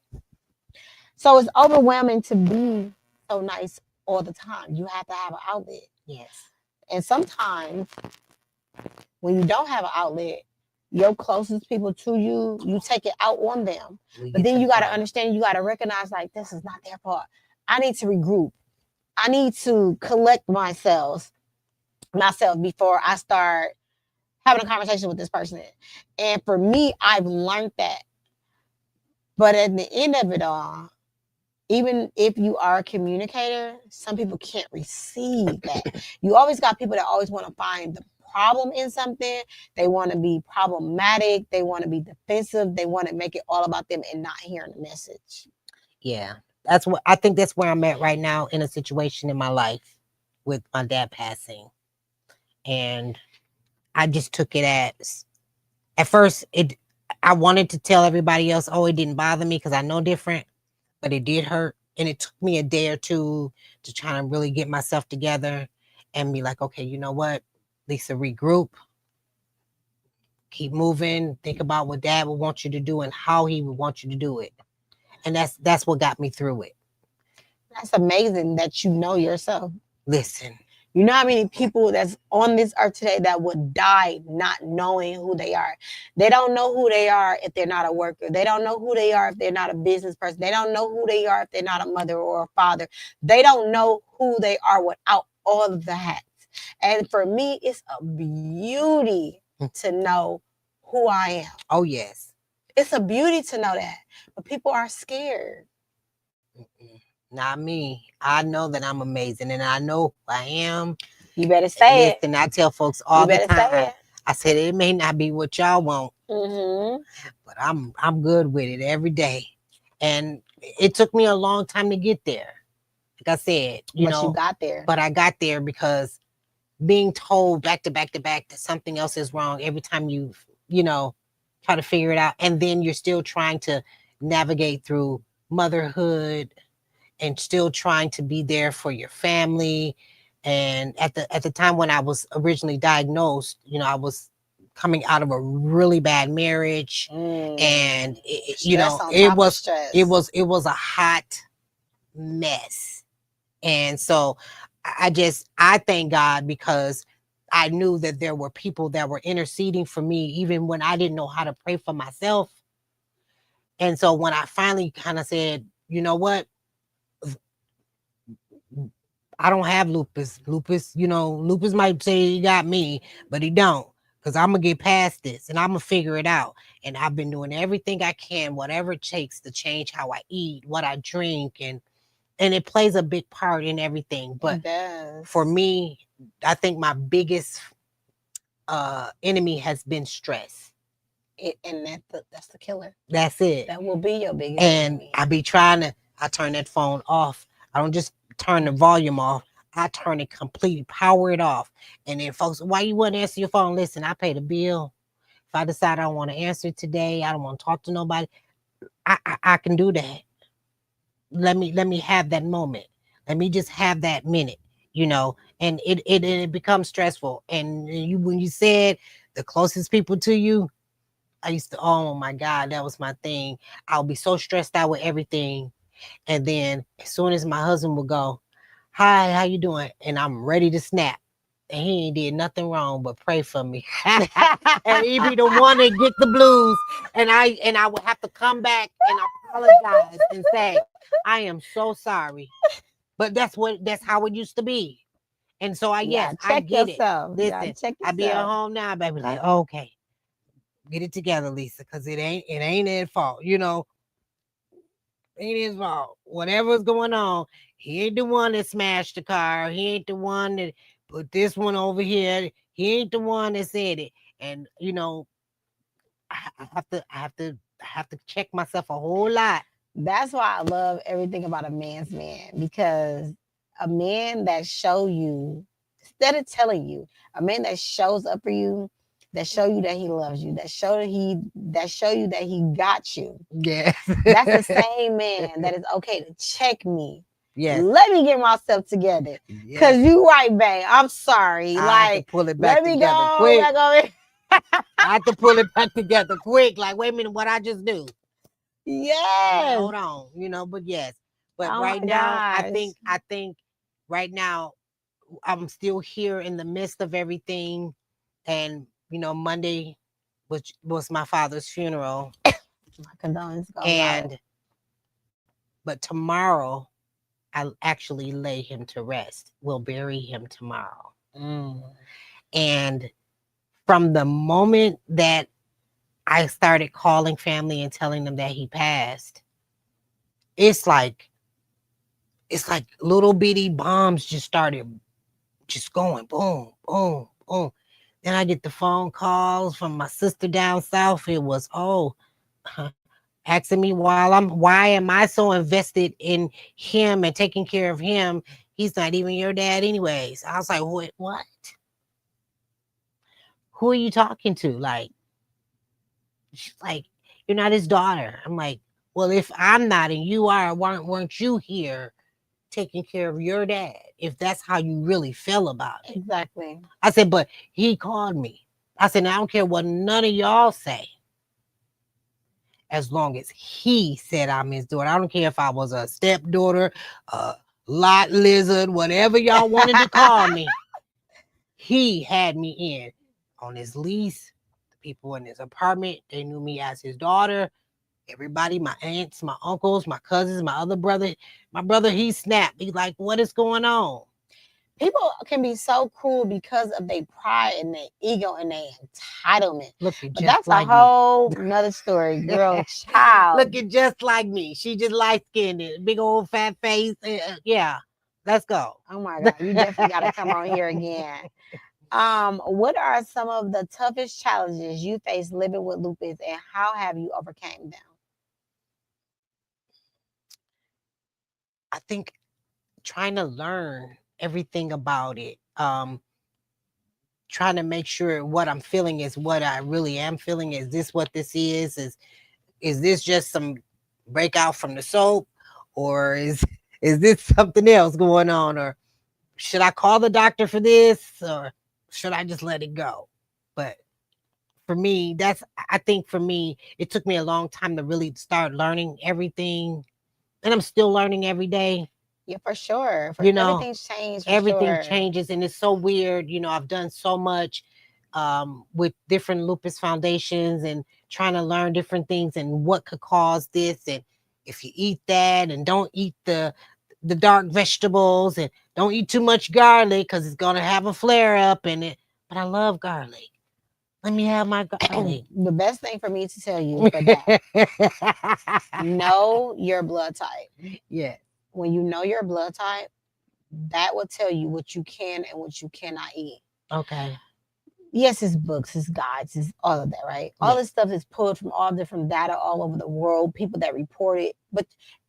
So it's overwhelming to be so nice all the time. You have to have an outlet. Yes. And sometimes when you don't have an outlet, your closest people to you, you take it out on them. But then you got to understand, you got to recognize, like, this is not their fault. I need to regroup. I need to collect myself before I start having a conversation with this person. And for me, I've learned that. But at the end of it all, even if you are a communicator, some people can't receive that. You always got people that always want to find the problem in something. They want to be problematic. They want to be defensive. They want to make it all about them and not hearing the message. Yeah. That's what I think. That's where I'm at right now in a situation in my life with my dad passing. And I just took it as, at first, I wanted to tell everybody else, oh, it didn't bother me because I know different, but it did hurt. And it took me a day or two to try to really get myself together and be like, okay, you know what, Lisa, regroup, keep moving, think about what dad would want you to do and how he would want you to do it. And that's what got me through it. That's amazing that you know yourself. Listen. You know how many people that's on this earth today that would die not knowing who they are? They don't know who they are if they're not a worker. They don't know who they are if they're not a business person. They don't know who they are if they're not a mother or a father. They don't know who they are without all of the hats. And for me, it's a beauty to know who I am. Oh, yes. It's a beauty to know that. But people are scared. Not me. I know that I'm amazing and I know who I am. You better say it. And I tell folks all the time. It. I said it may not be what y'all want, but I'm good with it every day. And it took me a long time to get there. Like I said, you got there. But I got there because being told back to back that something else is wrong every time you try to figure it out, and then you're still trying to navigate through motherhood and still trying to be there for your family. And at the time when I was originally diagnosed, I was coming out of a really bad marriage, and it was a hot mess. And so I thank God, because I knew that there were people that were interceding for me even when I didn't know how to pray for myself. And so when I finally kind of said, you know what, I don't have lupus. Lupus might say he got me, but he don't, because I'm going to get past this and I'm going to figure it out. And I've been doing everything I can, whatever it takes, to change how I eat, what I drink. And it plays a big part in everything. But for me, I think my biggest enemy has been stress. And that's the killer. That's it. That will be your biggest enemy. And I turn that phone off. I don't just turn the volume off. I turn it completely, power it off. And then folks, why you wouldn't answer your phone? Listen, I paid a bill. If I decide I don't want to answer today, I don't want to talk to nobody, I can do that. Let me have that moment. Let me just have that minute, and it becomes stressful. And when you said the closest people to you, I used to, oh my God, that was my thing. I'll be so stressed out with everything. And then as soon as my husband would go, hi, how you doing? And I'm ready to snap. And he ain't did nothing wrong but pray for me. And he be the one that get the blues. And I would have to come back and apologize and say, I am so sorry. But that's how it used to be. And so I get yourself. it. Listen, I be at home now, baby, like, okay, get it together, Lisa, because it ain't his fault, Ain't his fault. Whatever's going on, he ain't the one that smashed the car. He ain't the one that put this one over here. He ain't the one that said it. And I have to check myself a whole lot. That's why I love everything about a man's man, because a man that show you, instead of telling you, a man that shows up for you, that show you that he loves you, that show you that he got you. Yes. That's the same man that is okay to check me. Yes. Let me get myself together. Yes. Cause you right, babe. I'm sorry. I have to pull it back let me together go quick. back over. I have to pull it back together quick. Like, wait a minute, what I just do? Yes. Hold on, you know, but yes. But Oh right my now, gosh. I think right now I'm still here in the midst of everything. And, you know, Monday was my father's funeral. My condolences goes out. And but tomorrow I'll actually lay him to rest. We'll bury him tomorrow. And from the moment that I started calling family and telling them that he passed, it's like little bitty bombs just started just going boom, boom, boom. Then I get the phone calls from my sister down south. It was, asking me why am I so invested in him and taking care of him? He's not even your dad anyways. I was like, what? Who are you talking to? Like, she's like, you're not his daughter. I'm like, well, if I'm not and you are, weren't you here taking care of your dad? If that's how you really feel about it. Exactly. I said, but he called me. I said, I don't care what none of y'all say. As long as he said I'm his daughter. I don't care if I was a stepdaughter, a lot lizard, whatever y'all wanted to call me. He had me in on his lease. The people in his apartment, they knew me as his daughter. Everybody, my aunts, my uncles, my cousins, my other brother. My brother, he snapped. He's like, what is going on? People can be so cruel because of their pride and their ego and their entitlement. Looking But just that's like a whole nother story, girl. Child. Looking just like me. She just light skinned, big old fat face. Yeah, let's go. Oh my God, you definitely got to come on here again. What are some of the toughest challenges you face living with lupus, and how have you overcame them? I think trying to learn everything about it. Trying to make sure what I'm feeling is what I really am feeling. Is this what this is? Is this just some breakout from the soap, or is this something else going on? Or should I call the doctor for this, or should I just let it go? But for me, I think for me, it took me a long time to really start learning everything, and I'm still learning every day. Yeah, for sure. You know, everything's changed. everything sure. changes, and it's so weird. You know, I've done so much with different lupus foundations and trying to learn different things and what could cause this, and if you eat that, and don't eat the dark vegetables, and don't eat too much garlic because it's gonna have a flare up in it. But I love garlic. Let me have my garlic. The best thing for me to tell you for that, know your blood type. Yeah. When you know your blood type, that will tell you what you can and what you cannot eat. Okay. Yes, it's books, it's guides, it's all of that, right? All this stuff is pulled from all different data all over the world, people that report it, but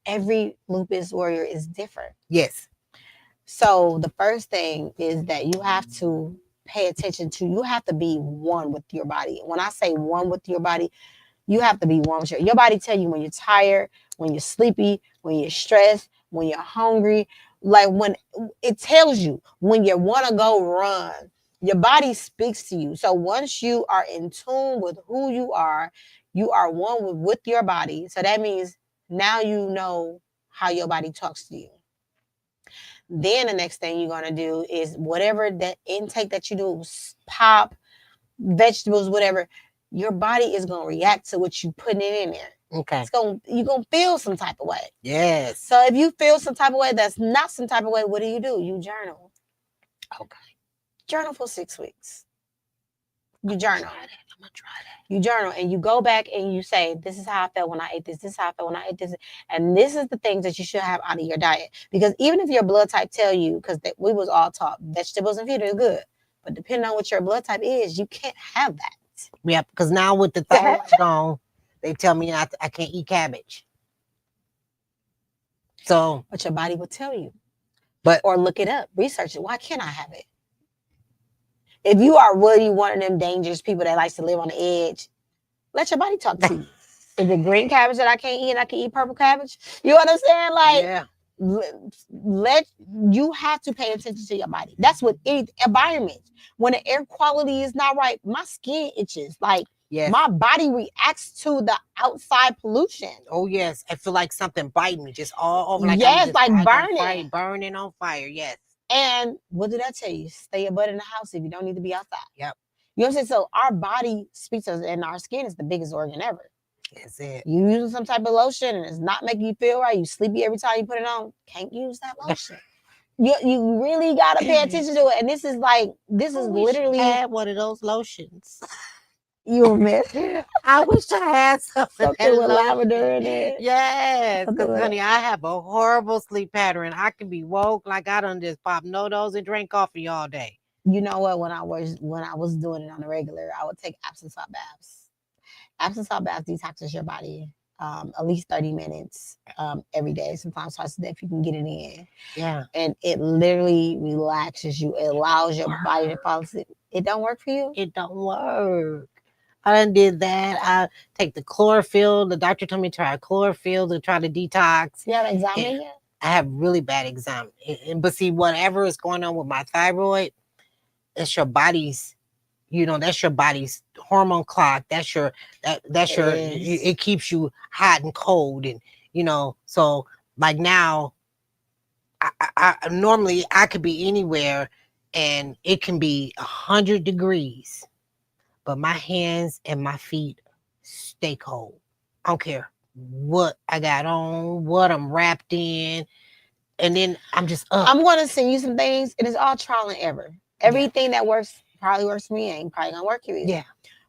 every lupus warrior is different. Yes. So the first thing is that you have to pay attention to, you have to be one with your body. When I say one with your body, you have to be one with your body. Tell you when you're tired, when you're sleepy, when you're stressed, when you're hungry. Like when it tells you when you want to go run, your body speaks to you. So once you are in tune with who you are one with your body. So that means now you know how your body talks to you. Then the next thing you're going to do is whatever that intake that you do, pop, vegetables, whatever, your body is going to react to what you putting it in there. Okay. You're going to feel some type of way. Yes. So if you feel some type of way that's not some type of way, what do? You journal. Okay. Journal for 6 weeks. You journal. I'm going to try that. You journal and you go back and you say, this is how I felt when I ate this. This is how I felt when I ate this. And this is the things that you should have out of your diet. Because even if your blood type tell you, because we was all taught vegetables and fruit are good, but depending on what your blood type is, you can't have that. Yeah, because now with the thyroid gone, they tell me I can't eat cabbage. So, But your body will tell you. but Or look it up, research it. Why can't I have it? If you are really one of them dangerous people that likes to live on the edge, let your body talk to you. Is it green cabbage that I can't eat and I can eat purple cabbage? You understand? Like, yeah, let you have to pay attention to your body. That's what any environment. When the air quality is not right, my skin itches. Like yes. my body reacts to the outside pollution. Oh yes, I feel like something biting me just all over. Like Yes, I'm just like on burning. fire, burning on fire. Yes. And what did I tell you? Stay your butt in the house if you don't need to be outside. Yep. You know what I'm saying? So our body speaks to us, and our skin is the biggest organ ever. That's it. You using some type of lotion and it's not making you feel right. You sleepy every time you put it on. Can't use that lotion. You really gotta pay attention to it. And this is literally had one of those lotions. you miss. I wish I had Something with lavender in it. Yes, Something because with honey, I have a horrible sleep pattern. I can be woke like I done just pop no-dos and drink coffee all day. You know what? When I was doing it on the regular, I would take Epsom salt baths. Epsom salt baths detoxes your body at least 30 minutes every day, sometimes twice a day if you can get it in. Yeah. And it literally relaxes you. It allows your body to fall asleep. It don't work for you? It don't work. I done did that. I take the chlorophyll. The doctor told me to try chlorophyll to try to detox. You have anxiety yet? I have really bad anxiety. But see, whatever is going on with my thyroid, it's your body's, that's your body's hormone clock. That's your it keeps you hot and cold. And so like now I normally I could be anywhere and it can be 100 degrees, but my hands and my feet stay cold. I don't care what I got on, what I'm wrapped in, and then I'm just up. I'm going to send you some things, and it's all trial and error. Everything that works probably works for me, ain't probably gonna work for you. Yeah.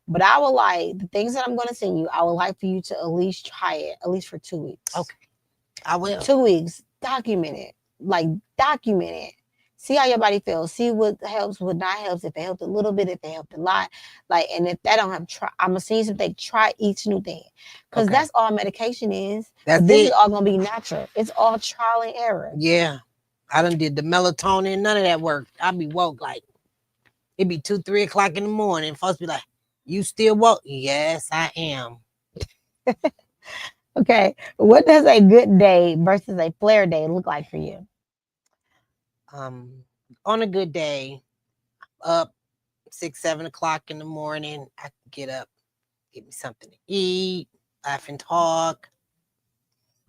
But I would like the things that I'm going to send you. I would like for you to at least try it, at least for 2 weeks. Okay, I will. 2 weeks, document it. Document it. See how your body feels. See what helps, what not helps. If it helped a little bit, if it helped a lot. And if that don't have, I'm gonna send you something. Try each new thing, because that's all medication is. This is all gonna be natural. It's all trial and error. Yeah, I done did the melatonin. None of that worked. I'd be woke like it'd be 2, 3 o'clock in the morning. Folks be like, "You still woke?" Yes, I am. Okay, what does a good day versus a flare day look like for you? On a good day, up 6, 7 o'clock in the morning, I can get up, get me something to eat, laugh and talk,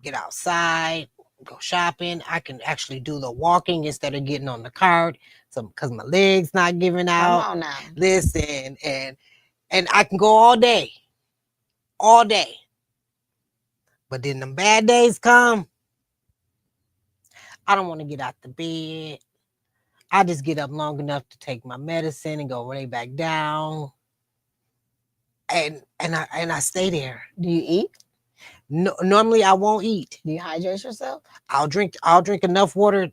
get outside, go shopping. I can actually do the walking instead of getting on the cart, because my legs not giving out. Come on now. Listen, and I can go all day. But then the bad days come, I don't want to get out the bed. I just get up long enough to take my medicine and go right back down. And I stay there. Do you eat? No, normally I won't eat. Do you hydrate yourself? I'll drink enough water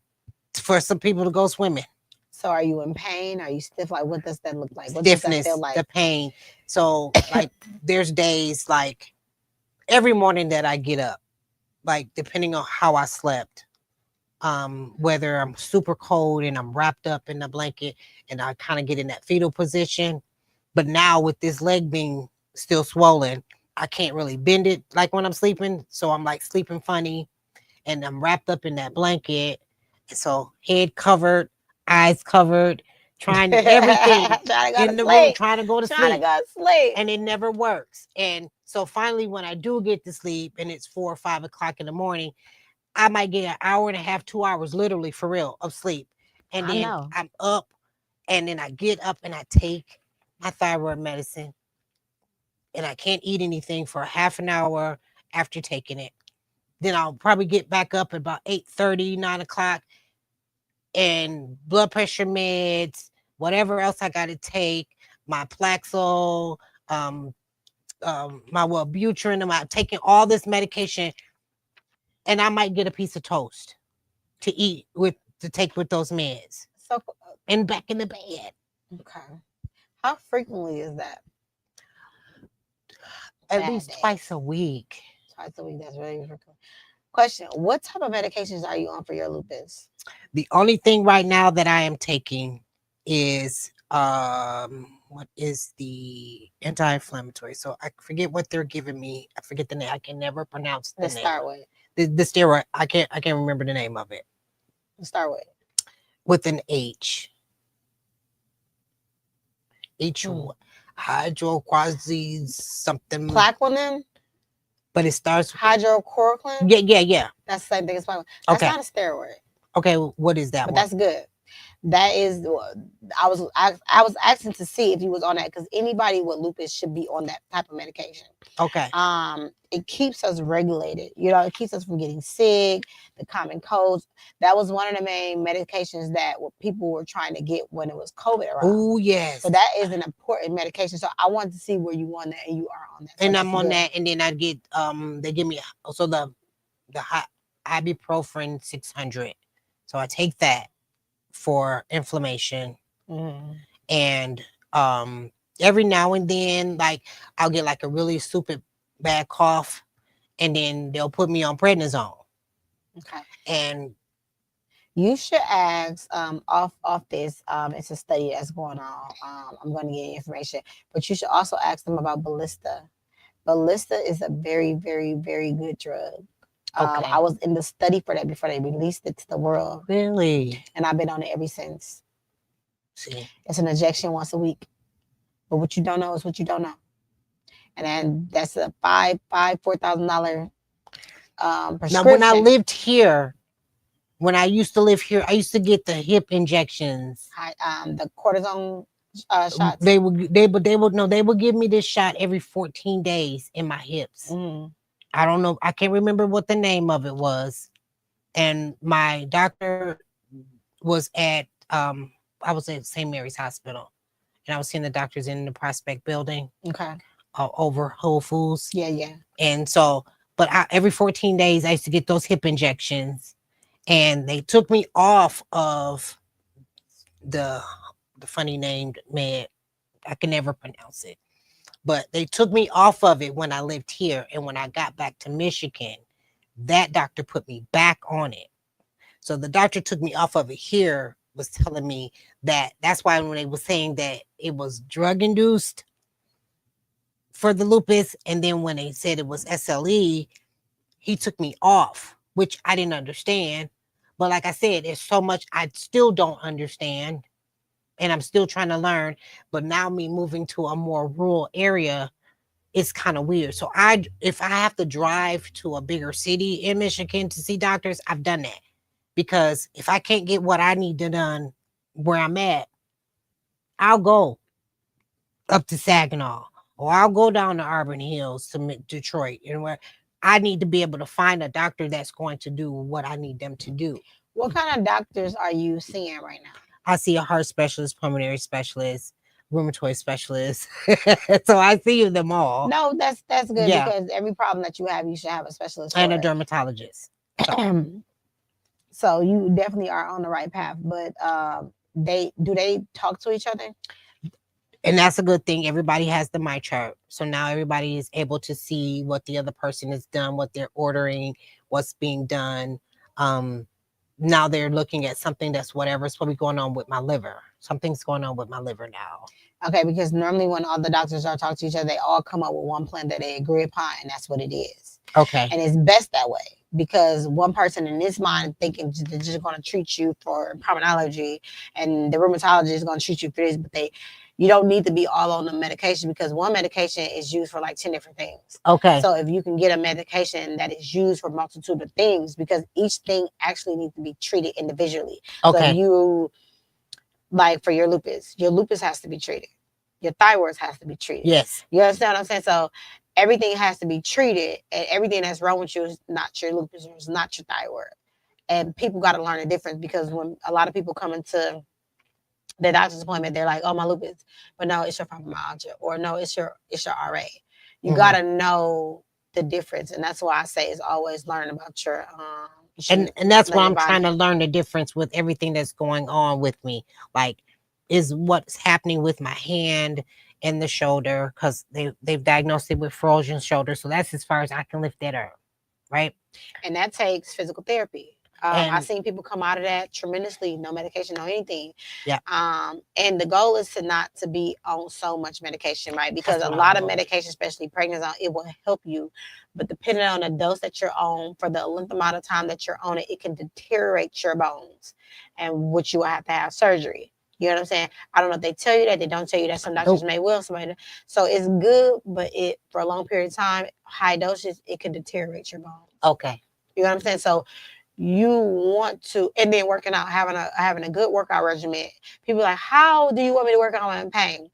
for some people to go swimming. So are you in pain? Are you stiff? Like, what does that look like? What Stiffness, does that feel like? the pain. So like there's days like every morning that I get up, like depending on how I slept, whether I'm super cold and I'm wrapped up in the blanket and I kind of get in that fetal position. But now with this leg being still swollen, I can't really bend it like when I'm sleeping. So I'm like sleeping funny and I'm wrapped up in that blanket. So head covered, eyes covered, trying to everything in the room, trying to go to sleep. And it never works. And so finally, when I do get to sleep and it's 4 or 5 o'clock in the morning, I might get an hour and a half, 2 hours, literally for real, of sleep. And then I'm up and then I get up and I take my thyroid medicine and I can't eat anything for half an hour after taking it. Then I'll probably get back up at about 8:30, 9 o'clock and blood pressure meds, whatever else I got to take, my Plaxil, my Wellbutrin, I'm taking all this medication. And I might get a piece of toast to eat to take with those meds. So and back in the bed. Okay. How frequently is that? At bad least days. twice a week. Twice a week. That's really frequent. Question: what type of medications are you on for your lupus? The only thing right now that I am taking is what is the anti-inflammatory? So I forget what they're giving me. I forget the name. I can never pronounce the Let's name. start with. The steroid. I can't remember the name of it. Let's start With an H. Hmm. Hydroquasi something. Plaquenil, But it starts with hydrochloroquine. yeah. That's the same thing as plaquenil. That's Okay. not a steroid, Okay, what is that but one? that's good. That is, I was asking to see if you was on that because anybody with lupus should be on that type of medication. Okay. It keeps us regulated. You know, it keeps us from getting sick, the common colds. That was one of the main medications that people were trying to get when it was COVID around. Oh yes. So that is an important medication. So I wanted to see where you on that, and you are on that. So And that's I'm on good. that, and then I get they give me also the ibuprofen 600. So I take that for inflammation, Mhm. and every now and then, like I'll get like a really stupid bad cough, and then they'll put me on prednisone. Okay. And You should ask off this. It's a study that's going on. I'm going to get you information, but you should also ask them about Ballista. Ballista is a very, very, very good drug. Okay. I was in the study for that before they released it to the world, really, and I've been on it ever since. see, It's an injection once a week, but what you don't know is what you don't know, and then that's a $4,000 prescription. now when I lived here, when I used to live here, I used to get the hip injections. The cortisone shots. They would give me this shot every 14 days in my hips. Mhm. I don't know. I can't remember what the name of it was. And my doctor was at I was at St. Mary's Hospital, and I was seeing the doctors in the Prospect building Okay. over Whole Foods. Yeah. And so, but every 14 days I used to get those hip injections, and they took me off of the funny named med. I can never pronounce it. But they took me off of it when I lived here. And when I got back to Michigan, that doctor put me back on it. So the doctor took me off of it here was telling me that that's why when they were saying that it was drug induced for the lupus, and then when they said it was SLE, he took me off, which I didn't understand. But like I said, there's so much I still don't understand, and I'm still trying to learn. But now me moving to a more rural area, it's kind of weird. So if I have to drive to a bigger city in Michigan to see doctors, I've done that. Because if I can't get what I need done where I'm at, I'll go up to Saginaw, or I'll go down to Auburn Hills to Detroit, and where I need to be able to find a doctor that's going to do what I need them to do. What kind of doctors are you seeing right now? I see a heart specialist, pulmonary specialist, rheumatoid specialist. So I see them all. No, that's good Yeah. because every problem that you have, you should have a specialist And for a it. dermatologist. So you definitely are on the right path. But they talk to each other? And that's a good thing. Everybody has the My Chart. So now everybody is able to see what the other person has done, what they're ordering, what's being done. Now they're looking at something that's whatever's probably going on with my liver. Something's going on with my liver now. Okay, because normally when all the doctors are talking to each other, they all come up with one plan that they agree upon, and that's what it is. Okay. And it's best that way because one person in this mind thinking they're just going to treat you for pulmonology, and the rheumatologist is going to treat you for this, but you don't need to be all on the medication because one medication is used for like 10 different things. Okay. So if you can get a medication that is used for a multitude of things, because each thing actually needs to be treated individually. Okay. So if you, like for your lupus has to be treated. Your thyroid has to be treated. Yes. You understand what I'm saying? So everything has to be treated, and everything that's wrong with you is not your lupus or is not your thyroid. And people got to learn the difference because when a lot of people come into the doctor's appointment, they're like, "Oh, my lupus," but no, it's your fibromyalgia, or no, it's your RA. You got to know the difference, and that's why I say is always learn about your and that's why I'm trying to learn the difference with everything that's going on with me. Like, is what's happening with my hand? in the shoulder because they've diagnosed it with frozen shoulder. So that's as far as I can lift that up, right? And that takes physical therapy. I've And seen people come out of that tremendously, no medication, no anything. yeah, And the goal is to not to be on so much medication, right? Because that's a what lot I of know. medication, especially pregnant, it will help you, but depending on the dose that you're on for the length amount of time that you're on it, it can deteriorate your bones, and which you will have to have surgery. You know what I'm saying? I don't know if they tell you that, they don't tell you that. Some doctors Nope. may will, somebody. So it's good, but it for a long period of time, high doses, it could deteriorate your bones. Okay. You know what I'm saying? So you want to, and then working out, having a good workout regimen. People are like, how do you want me to work out when I'm in pain?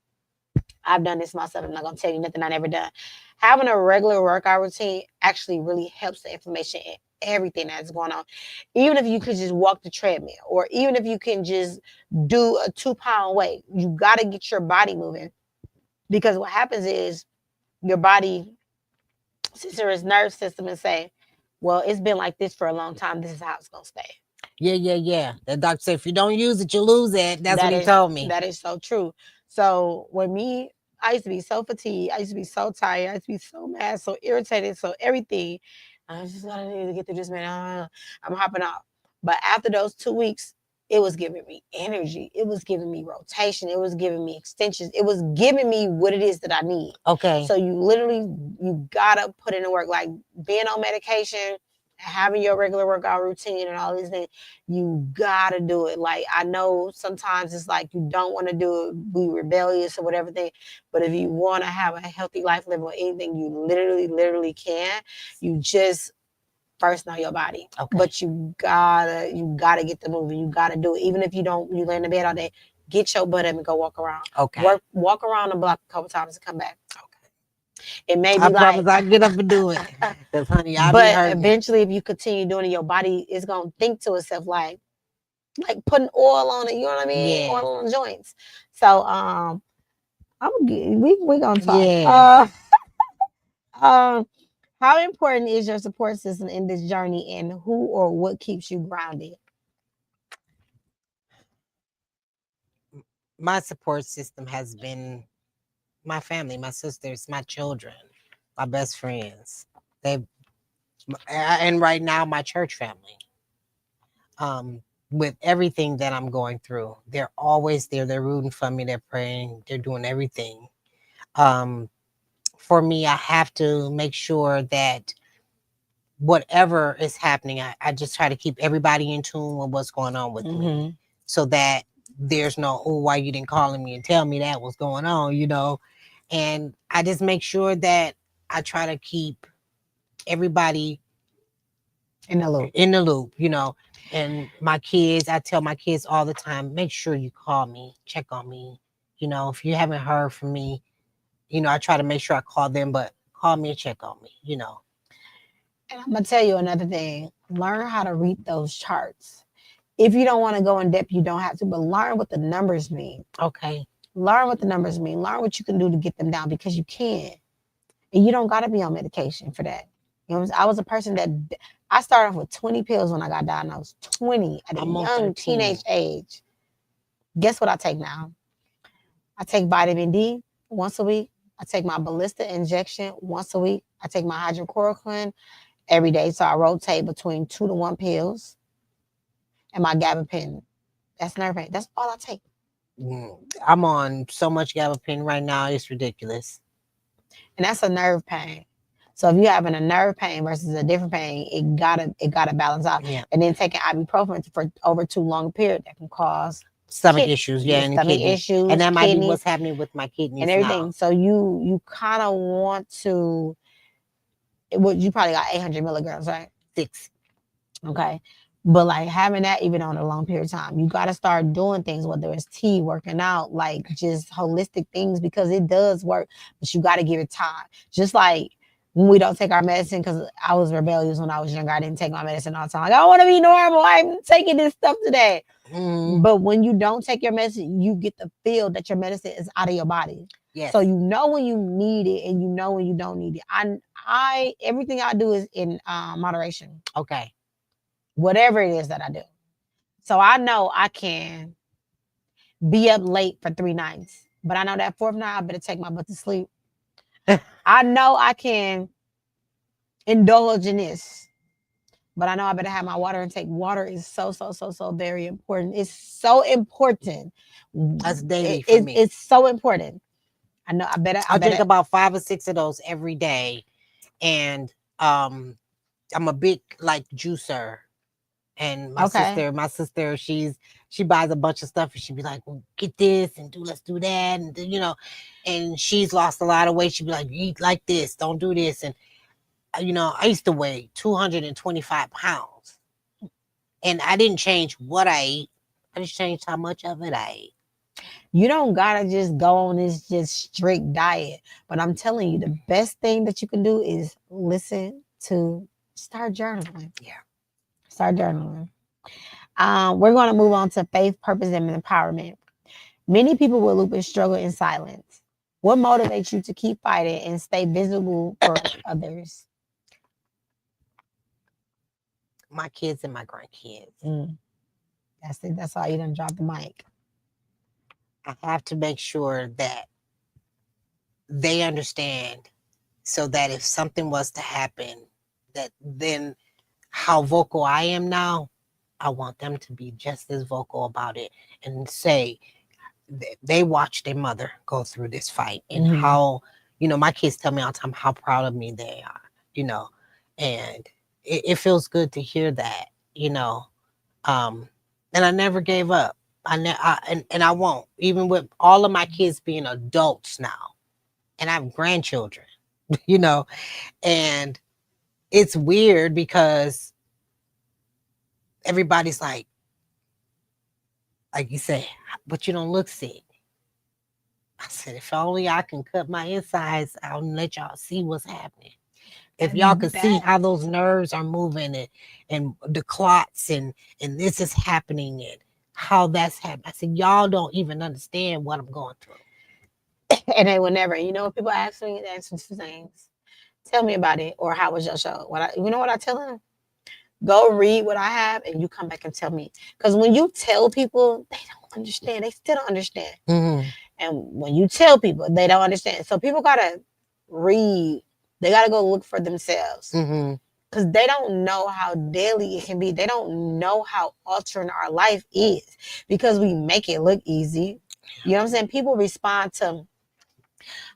I've done this myself. I'm not gonna tell you nothing I never done. Having a regular workout routine actually really helps the inflammation and everything that's going on. Even if you could just walk the treadmill, or even if you can just do a 2 pound weight, you got to get your body moving, because what happens is your body sends its nerve system and say, well, it's been like this for a long time. This is how it's gonna stay. Yeah. The doctor said if you don't use it, you lose it. That's what he told me. That is so true. So when me, I used to be so fatigued. I used to be so tired. I used to be so mad, so irritated, so everything. I was just gonna need to get through this, man. I'm hopping off. But after those 2 weeks, it was giving me energy. It was giving me rotation. It was giving me extensions. It was giving me what it is that I need. Okay. So you gotta put in the work. Like being on medication, having your regular workout routine, and all these things, you gotta do it. Like I know sometimes it's like you don't want to do it, be rebellious or whatever thing, but if you want to have a healthy life, live or anything, you literally can. You just first know your body. Okay. But you gotta get the moving. You gotta do it. Even if you don't, you lay in the bed all day, get your butt up and go walk around. Okay. Walk around the block a couple times and come back. It may be I like, promise I get up and do it. Because honey, I be but hurting. eventually, if you continue doing it, your body is gonna think to itself like putting oil on it. You know what I mean? Yeah. Oil on the joints. So we gonna talk. Yeah. How important is your support system in this journey, and who or what keeps you grounded? My support system has been my family, my sisters, my children, my best friends. They and right now my church family. With everything that I'm going through, they're always there. They're rooting for me. They're praying. They're doing everything. Um, for me, I have to make sure that whatever is happening, I just try to keep everybody in tune with what's going on with me, so that there's no, oh, why you didn't call me and tell me that was going on, and I just make sure that I try to keep everybody In the loop. And my kids, I tell my kids all the time, make sure you call me, check on me. If you haven't heard from me, I try to make sure I call them, but call me and check on me. And I'm gonna tell you another thing. Learn how to read those charts. If you don't want to go in depth, you don't have to, but learn what the numbers mean. Okay. Learn what the numbers mean. Learn what you can do to get them down, because you can. And you don't gotta be on medication for that. I was a person that I started off with 20 pills when I got diagnosed. 20 at a I'm on young 13. teenage age. Guess what I take now? I take vitamin D once a week. I take my ballista injection once a week. I take my hydrochloroquine every day. So I rotate between 2 to 1 pills, and my gabapentin. That's nerve pain. That's all I take. I'm on so much gabapentin right now, it's ridiculous. And that's a nerve pain. So if you're having a nerve pain versus a different pain, it gotta balance out. Yeah. And then taking ibuprofen for over too long a period, that can cause Stomach issues, and stomach kidney. issues, And that might be kidneys, what's happening with my kidneys and everything. now. So you kind of want to. You probably got 800 milligrams, right? 6. Okay. But like having that even on a long period of time, you got to start doing things, whether it's tea, working out, like just holistic things, because it does work, but you got to give it time. Just like when we don't take our medicine, because I was rebellious when I was younger. I didn't take my medicine all the time. Like, I want to be normal. I'm taking this stuff today. But when you don't take your medicine, you get the feel that your medicine is out of your body. Yes. So you know when you need it, and you know when you don't need it. I everything I do is in moderation. Okay. Whatever it is that I do. So I know I can be up late for 3 nights, But I know that fourth night, I better take my butt to sleep. I know I can indulge in this, but I know I better have my water intake. Water is so very important. It's so important. That's daily for me. It's so important. I know I drink about 5 or 6 of those every day. And I'm a big like juicer. And my sister, she buys a bunch of stuff and she'd be like, well, get this and let's do that. And you know, and she's lost a lot of weight. She'd be like, eat like this, don't do this. And you know, I used to weigh 225 pounds. And I didn't change what I ate. I just changed how much of it I ate. You don't gotta just go on this just strict diet. But I'm telling you, the best thing that you can do is start journaling. Yeah. Start journaling. We're going to move on to faith, purpose, and empowerment. Many people with lupus struggle in silence. What motivates you to keep fighting and stay visible for others? My kids and my grandkids. That's it. That's all. You done dropped the mic. I have to make sure that they understand so that if something was to happen, that then how vocal I am now, I want them to be just as vocal about it and say they watched their mother go through this fight and how, you know, my kids tell me all the time how proud of me they are, you know, and it feels good to hear that, you know, and I never gave up. And I won't, even with all of my kids being adults now, and I have grandchildren, you know, and it's weird because everybody's like you say, but you don't look sick. I said, if only I can cut my insides out and let y'all see what's happening. If y'all could see how those nerves are moving and the clots and this is happening and how that's happening. I said, y'all don't even understand what I'm going through. And they will never. You know what people ask me? They ask me two things. Tell me about it, or how was your show? You know what I tell them? Go read what I have and you come back and tell me. Because when you tell people, they don't understand. They still don't understand. And when you tell people, they don't understand. So people got to read. They got to go look for themselves. Because they don't know how deadly it can be. They don't know how altering our life is. Because we make it look easy. You know what I'm saying? People respond to,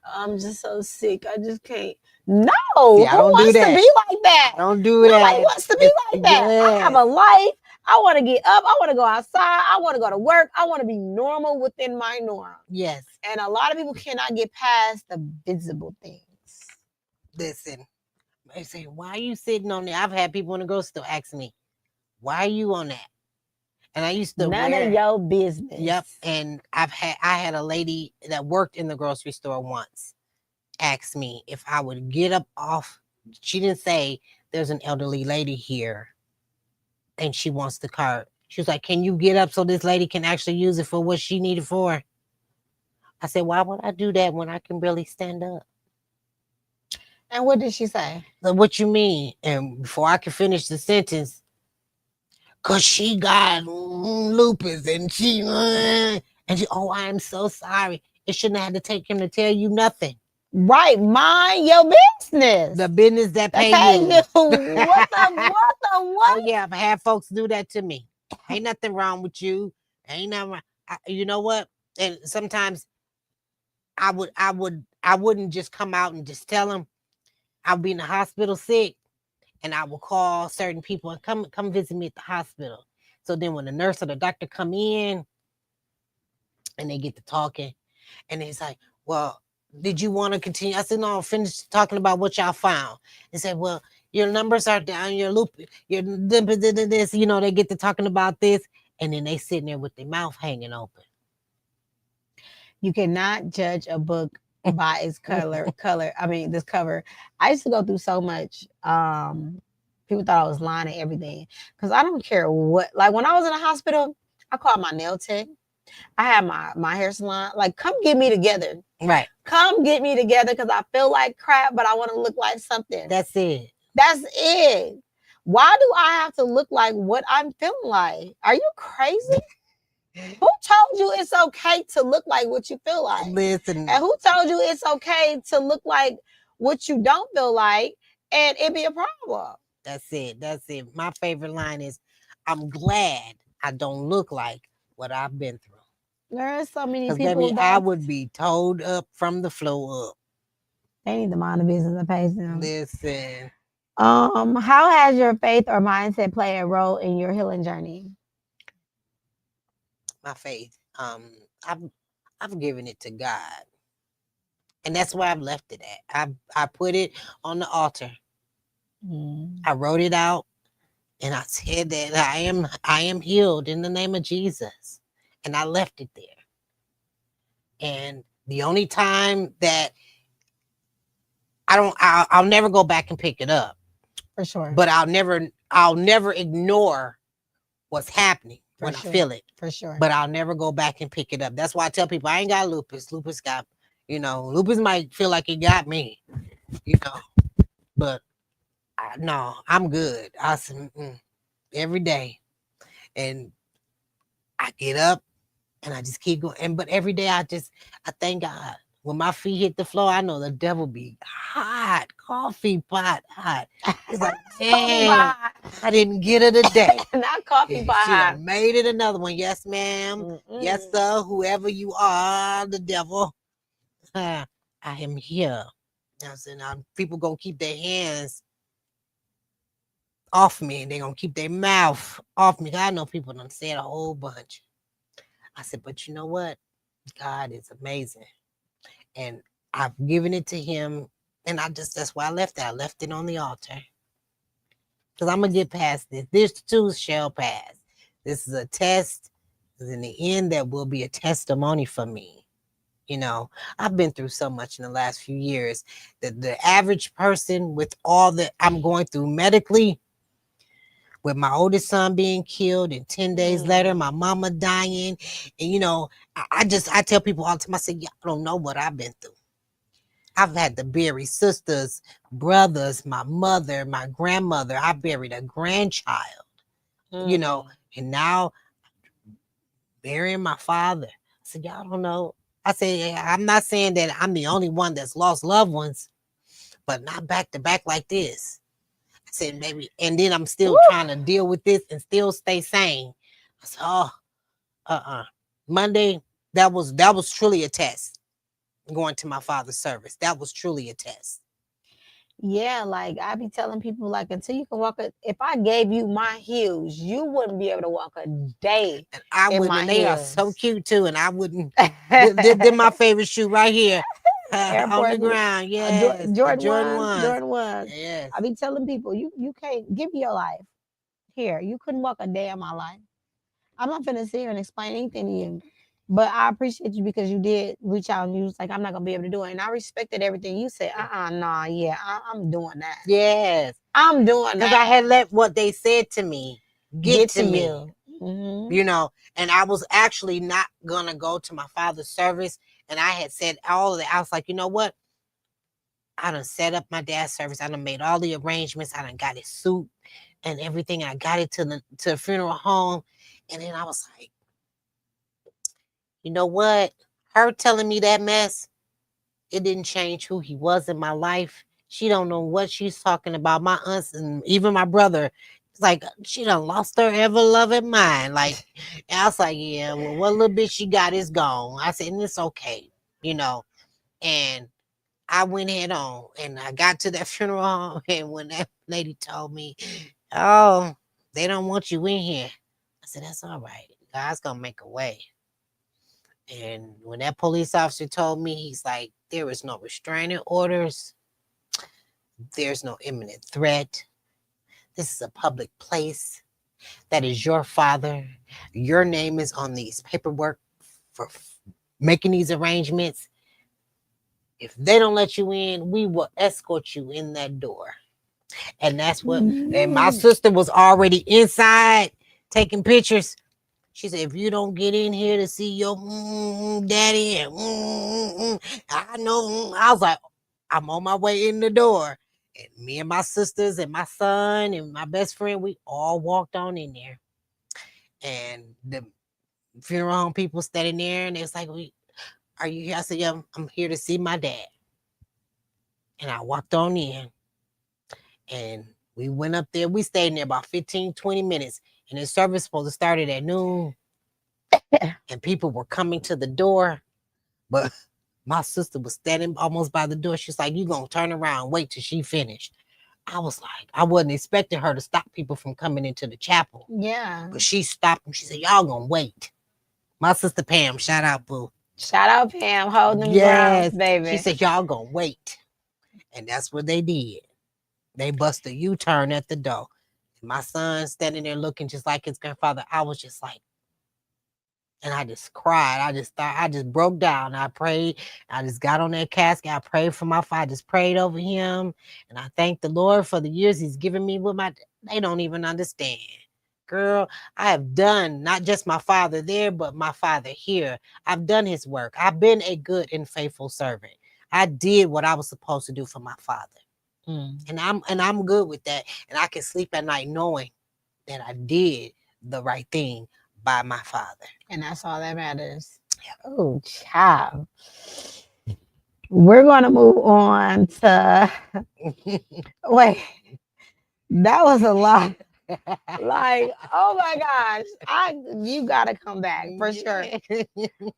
I'm just so sick. I just can't. No, who wants to be like that? Don't do that. Nobody wants to be like that. I have a life. I want to get up. I want to go outside. I want to go to work. I want to be normal within my norm. Yes. And a lot of people cannot get past the visible things. Listen, they say, why are you sitting on there? I've had people in the grocery store ask me, why are you on that? And I used to None of your business. Yep. And I had a lady that worked in the grocery store once asked me if I would get up off. She didn't say there's an elderly lady here and she wants the cart. She was like, can you get up so this lady can actually use it for what she needed for? I said, why would I do that when I can barely stand up? And what did she say? What you mean? And before I could finish the sentence, because she got lupus and she, oh, I'm so sorry. It shouldn't have had to take him to tell you nothing. Right, mind your business. The business that pay you. What the? Oh yeah, I've had folks do that to me. Ain't nothing wrong with you. Ain't nothing wrong. You know what? And sometimes I wouldn't just come out and just tell them. I'll be in the hospital sick, and I will call certain people and come visit me at the hospital. So then when the nurse or the doctor come in, and they get to talking, and it's like, well, did you want to continue? I said, no, finish talking about what y'all found. They said, well, your numbers are down, your lupus, your this, you know, they get to talking about this, and then they sitting there with their mouth hanging open. You cannot judge a book by its color. I mean, this cover. I used to go through so much. People thought I was lying and everything. Because I don't care what. Like when I was in the hospital, I called my nail tech. I had my hair salon. Like, come get me together. Right. Come get me together because I feel like crap, but I want to look like something. That's it. That's it. Why do I have to look like what I'm feeling like? Are you crazy? Who told you it's okay to look like what you feel like? Listen, And who told you it's okay to look like what you don't feel like and it be a problem? that's it. That's it. My favorite line is, "I'm glad I don't look like what I've been through." There are so many Because people baby, I that would be told up from the floor up. they need to mind the business and pay them. Listen, How has your faith or mindset played a role in your healing journey? my faith. I've I've given it to God, and that's where I've left it at. I put it on the altar. Mm. I wrote it out, and I said that I am healed in the name of Jesus, and I left it there. And the only time that I'll never go back and pick it up, For sure. but I'll never ignore what's happening For when sure. I feel it. For sure. But I'll never go back and pick it up. That's why I tell people I ain't got lupus. Lupus got, lupus might feel like it got me, but no, I'm good. I said, every day, and I get up and I just keep going. But every day I thank God. When my feet hit the floor, I know the devil be hot, coffee pot hot. It's like, man, I didn't get her today. Not coffee pot. She done made it another one. Yes, ma'am. Yes, sir. Whoever you are, the devil. I am here. I said, now people gonna keep their hands off me, and they gonna keep their mouth off me. I know people done said a whole bunch. I said, but you know what? God is amazing. And I've given it to him. And that's why I left it. I left it on the altar. Because I'm going to get past this. This too shall pass. This is a test. In the end, that will be a testimony for me. I've been through so much in the last few years that the average person, with all that I'm going through medically, with my oldest son being killed, and 10 days later, my mama dying. And, I tell people all the time, I say, y'all don't know what I've been through. I've had to bury sisters, brothers, my mother, my grandmother. I buried a grandchild, and now burying my father. I said, y'all don't know. I say, I'm not saying that I'm the only one that's lost loved ones, but not back to back like this. I said, maybe, and then I'm still trying to deal with this and still stay sane. I said, Monday, that was truly a test. Going to my father's service, that was truly a test. Yeah, like I be telling people, like, until you can walk if I gave you my heels, you wouldn't be able to walk a day. And I in wouldn't. my And they are heels. so cute too. And I wouldn't. They're my favorite shoe right here on the ground. Yeah, Jordan 1. Jordan 1. Yes. I be telling people, you can't give me your life. Here, you couldn't walk a day in my life. I'm not gonna sit here and explain anything to you. But I appreciate you because you did reach out and you was like, I'm not gonna be able to do it. And I respected everything you said. Nah, yeah, I'm doing that. Yes. I'm doing that. Because I had let what they said to me get to me. You. Mm-hmm. And I was actually not gonna go to my father's service. And I had said all of that. I was like, you know what? I done set up my dad's service. I done made all the arrangements. I done got his suit and everything. I got it to the funeral home. And then I was like, you know what? Her telling me that mess, it didn't change who he was in my life. She don't know what she's talking about. My aunts and even my brother, it's like she done lost her ever loving mind. Like, and I was like, yeah, well, what little bit she got is gone. I said, and it's okay, And I went head on, and I got to that funeral home, and when that lady told me, oh, they don't want you in here, I said, that's all right. God's gonna make a way. And when that police officer told me, he's like, there is no restraining orders. There's no imminent threat. This is a public place. That is your father. Your name is on these paperwork for making these arrangements. If they don't let you in, we will escort you in that door. And that's what, and my sister was already inside taking pictures. She said, if you don't get in here to see your daddy, and I know, I was like, I'm on my way in the door. And me and my sisters and my son and my best friend, we all walked on in there. And funeral home people standing there, and it's like, are you here? I said, yeah, I'm here to see my dad. And I walked on in, and we went up there. We stayed in there about 15, 20 minutes, and the service supposed to start at noon, and people were coming to the door, but my sister was standing almost by the door. She's like, you gonna turn around, wait till she finished. I was like, I wasn't expecting her to stop people from coming into the chapel. Yeah. But she stopped them. She said, y'all gonna wait. My sister Pam, shout out, boo. Shout out Pam, holding them Yes. grounds, baby. She said, y'all gonna wait. And that's what they did. They bust a U-turn at the door. And my son standing there looking just like his grandfather. I was just like, and I just cried. I just broke down. I prayed. I just got on that casket. I prayed for my father. I just prayed over him. And I thank the Lord for the years he's given me with they don't even understand. Girl, I have done not just my father there, but my father here. I've done his work. I've been a good and faithful servant. I did what I was supposed to do for my father. And I'm good with that. And I can sleep at night knowing that I did the right thing by my father. And that's all that matters. Yeah. Oh, child. We're gonna move on to wait. That was a lot. Like, oh my gosh, you gotta come back for sure.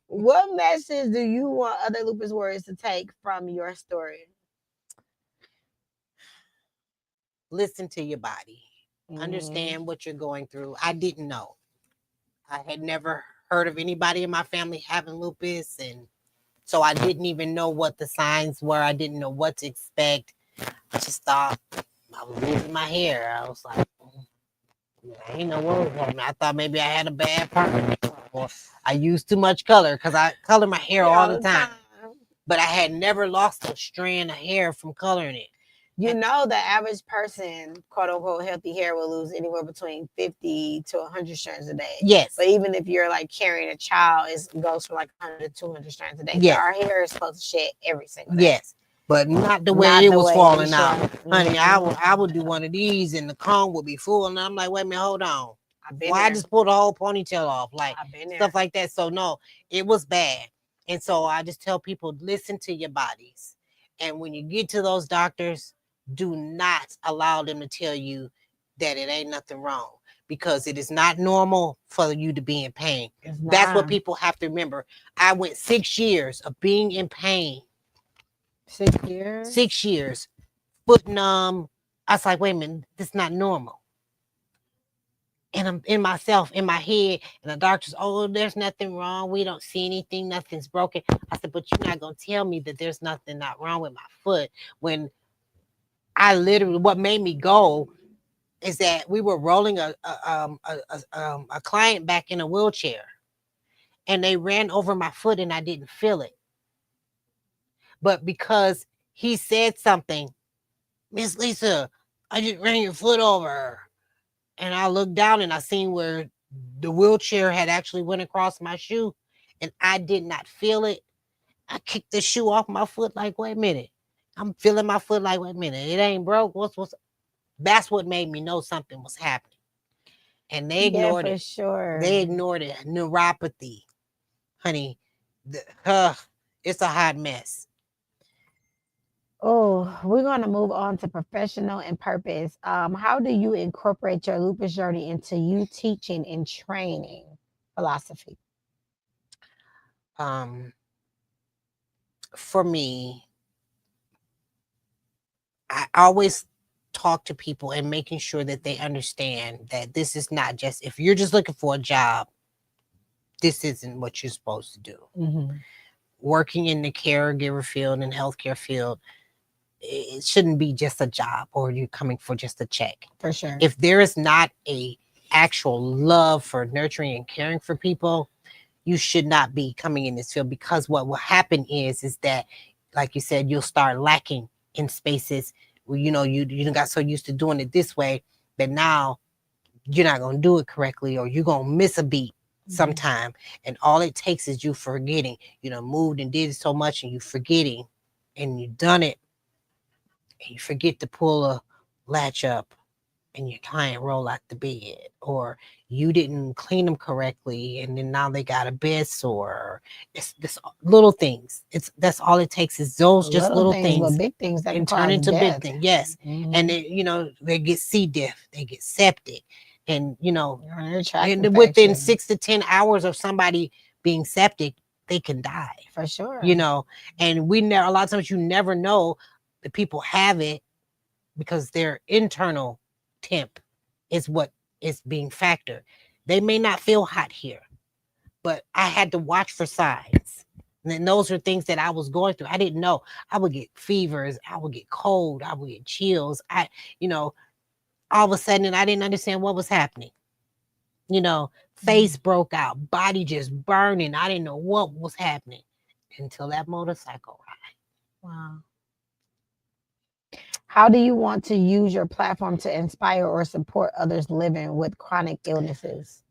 What message do you want other lupus warriors to take from your story? Listen to your body. Understand what you're going through. I didn't know. I had never heard of anybody in my family having lupus, and so I didn't even know what the signs were. I didn't know what to expect. I just thought I was losing my hair. I was like, I didn't know what was happening. I thought maybe I had a bad partner, or I used too much color because I color my hair all the time. But I had never lost a strand of hair from coloring it. You know, the average person, quote unquote, healthy hair will lose anywhere between 50 to 100 strands a day. Yes. But even if you're like carrying a child, it goes from like 100 to 200 strands a day. Yes. So our hair is supposed to shed every single day. Yes. But not the way it was falling out. Honey, I would do one of these and the comb would be full. And I'm like, wait a minute, hold on. I just pulled the whole ponytail off. Like stuff like that. So no, it was bad. And so I just tell people, listen to your bodies. And when you get to those doctors, do not allow them to tell you that it ain't nothing wrong, because it is not normal for you to be in pain. That's what people have to remember. I went 6 years of being in pain. 6 years? 6 years. Foot numb. I was like, wait a minute, this is not normal. And I'm in myself, in my head, and the doctor's, oh, there's nothing wrong. We don't see anything. Nothing's broken. I said, but you're not going to tell me that there's nothing not wrong with my foot when I literally, what made me go is that we were rolling a client back in a wheelchair, and they ran over my foot and I didn't feel it. But because he said something, Miss Lisa, I just ran your foot over. And I looked down and I seen where the wheelchair had actually went across my shoe, and I did not feel it. I kicked the shoe off my foot like, wait a minute. I'm feeling my foot like, wait a minute, it ain't broke. What's that's what made me know something was happening. And they ignored it. Sure. They ignored it. Neuropathy. Honey, it's a hot mess. Oh, we're going to move on to professional and purpose. How do you incorporate your lupus journey into you teaching and training philosophy? For me, I always talk to people and making sure that they understand that this is not just, if you're just looking for a job, this isn't what you're supposed to do. Working in the caregiver field and healthcare field, it shouldn't be just a job or you're coming for just a check. For sure. If there is not a actual love for nurturing and caring for people, you should not be coming in this field, because what will happen is that, like you said, you'll start lacking in spaces where, you got so used to doing it this way that now you're not going to do it correctly, or you're going to miss a beat sometime. And all it takes is you forgetting, moved and did so much and you forgetting, and you done it, and you forget to pull a latch up and your client roll out the bed, or you didn't clean them correctly and then now they got a bed sore. It's this little things. That's all it takes is those just little but things big things that and can turn cause into big death. things. Yes. And then, they get C. diff, they get septic, and Urinary tract and within infection. 6 to 10 hours of somebody being septic, they can die. For sure. And we never, a lot of times you never know that people have it because their internal temp is what is being factored. They may not feel hot here, but I had to watch for signs. And then those are things that I was going through. I didn't know. I would get fevers, I would get cold, I would get chills. All of a sudden I didn't understand what was happening. Face broke out, body just burning. I didn't know what was happening until that motorcycle ride. Wow. How do you want to use your platform to inspire or support others living with chronic illnesses?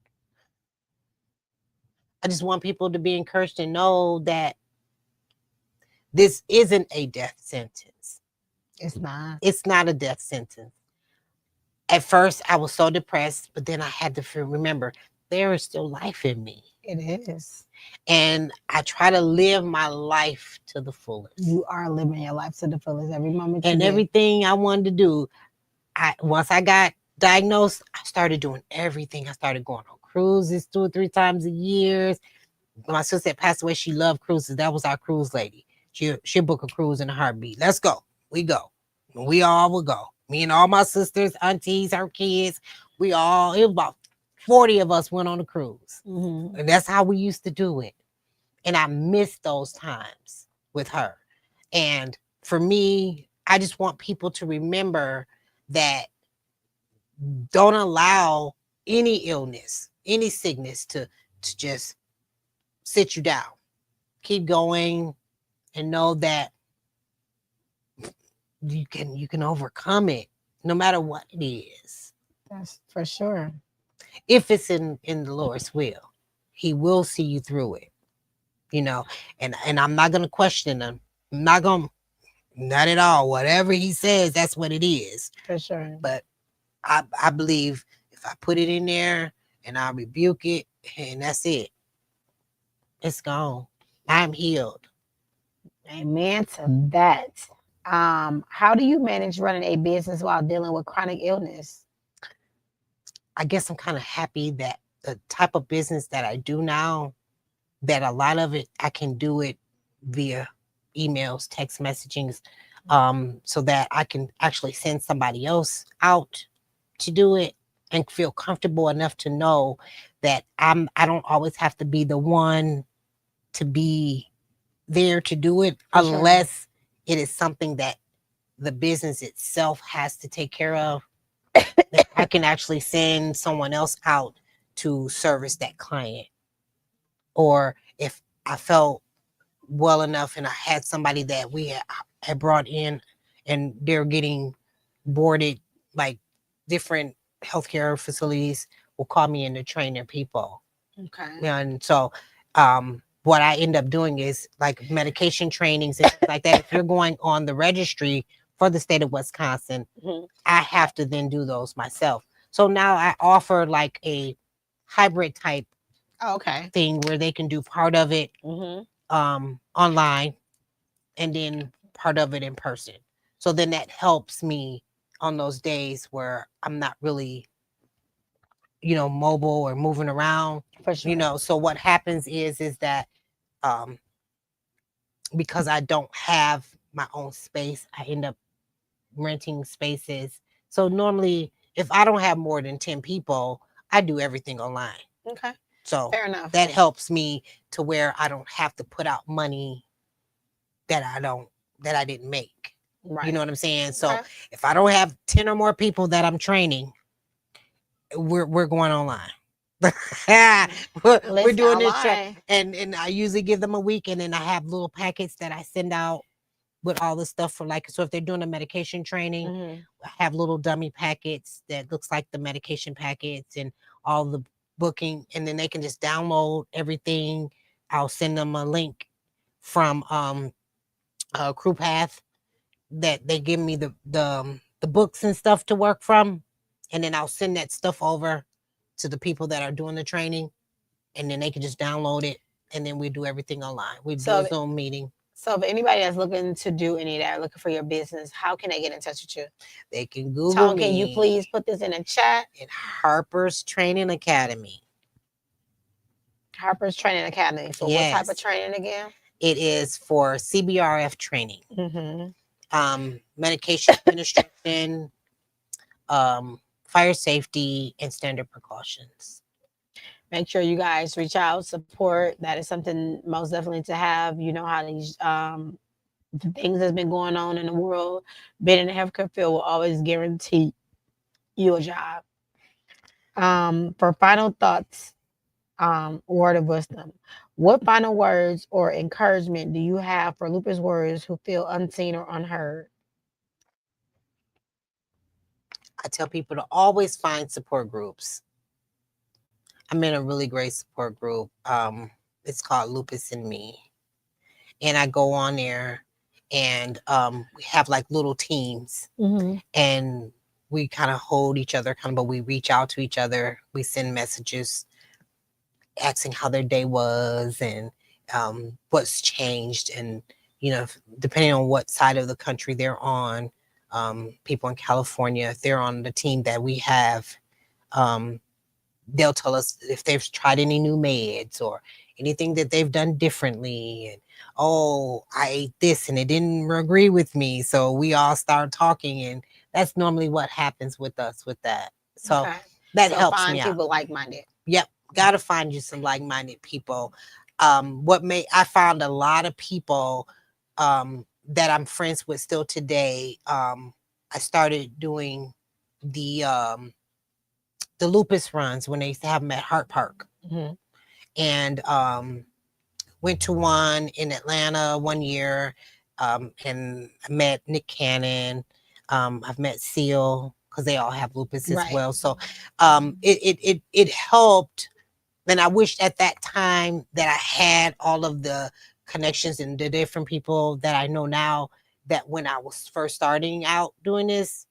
I just want people to be encouraged to know that this isn't a death sentence. It's not. It's not a death sentence. At first, I was so depressed, but then I had to remember there is still life in me. It is. And I try to live my life to the fullest. You are living your life to the fullest every moment. And everything I wanted to do, once I got diagnosed, I started doing everything. I started going on cruises 2 or 3 times a year. My sister that passed away, she loved cruises. That was our cruise lady. She'll book a cruise in a heartbeat. Let's go. We go. We all will go. Me and all my sisters, aunties, our kids, it was about 40 of us went on a cruise. Mm-hmm. And that's how we used to do it. And I miss those times with her. And for me, I just want people to remember that don't allow any illness, any sickness to just sit you down. Keep going and know that you can overcome it no matter what it is. That's for sure. If it's in the Lord's will, He will see you through it. And I'm not going to question Him. I'm not going to, not at all. Whatever He says, that's what it is. For sure. But I believe if I put it in there and I rebuke it, and that's it. It's gone. I'm healed. Amen to that. How do you manage running a business while dealing with chronic illness? I guess I'm kind of happy that the type of business that I do now, that a lot of it, I can do it via emails, text messagings, so that I can actually send somebody else out to do it and feel comfortable enough to know that I don't always have to be the one to be there to do it, unless it is something that the business itself has to take care of. That I can actually send someone else out to service that client. Or if I felt well enough and I had somebody that we had brought in and they're getting boarded, like different healthcare facilities will call me in to train their people. Okay. And so what I end up doing is like medication trainings and stuff like that. If you're going on the registry for the state of Wisconsin, I have to then do those myself. So now I offer like a hybrid type thing where they can do part of it online and then part of it in person. So then that helps me on those days where I'm not really, mobile or moving around. For sure. So what happens is that because I don't have my own space, I end up renting spaces. So normally if I don't have more than 10 people, I do everything online. Okay. So fair enough. That helps me to where I don't have to put out money that I didn't make. Right. You know what I'm saying? So if I don't have 10 or more people that I'm training, we're going online. we're doing this and I usually give them a week, and then I have little packets that I send out with all the stuff for, like, so if they're doing a medication training, I have little dummy packets that looks like the medication packets and all the booking, and then they can just download everything. I'll send them a link from Crew Path that they give me the books and stuff to work from, and then I'll send that stuff over to the people that are doing the training, and then they can just download it, and then we do everything online. We do a Zoom meeting. So if anybody that's looking to do any of that, looking for your business, how can they get in touch with you? They can Google Tone, me. can you please put this in the chat? In Harper's Training Academy. Harper's Training Academy. For what type of training again? It is for CBRF training. Mm-hmm. Medication administration, fire safety, and standard precautions. Make sure you guys reach out, support. That is something most definitely to have. You know how these the things that's been going on in the world, being in the healthcare field will always guarantee you a job. For final thoughts, word of wisdom. What final words or encouragement do you have for lupus warriors who feel unseen or unheard? I tell people to always find support groups. I'm in a really great support group. It's called Lupus and Me. And I go on there, and we have like little teams, and we kind of hold each other accountable. We reach out to each other. We send messages asking how their day was and what's changed. And, you know, depending on what side of the country they're on, people in California, if they're on the team that we have, they'll tell us if they've tried any new meds or anything that they've done differently. And, oh, I ate this and it didn't agree with me. So we all start talking, and that's normally what happens with us with that. So that helps me out. Find people like-minded. Yep. Got to find you some like-minded people. I found a lot of people that I'm friends with still today. I started doing the lupus runs when they used to have them at Hart Park. And went to one in Atlanta one year, and I met Nick Cannon. I've met Seal, because they all have lupus as well. So it helped. And I wish at that time that I had all of the connections and the different people that I know now, that when I was first starting out doing this,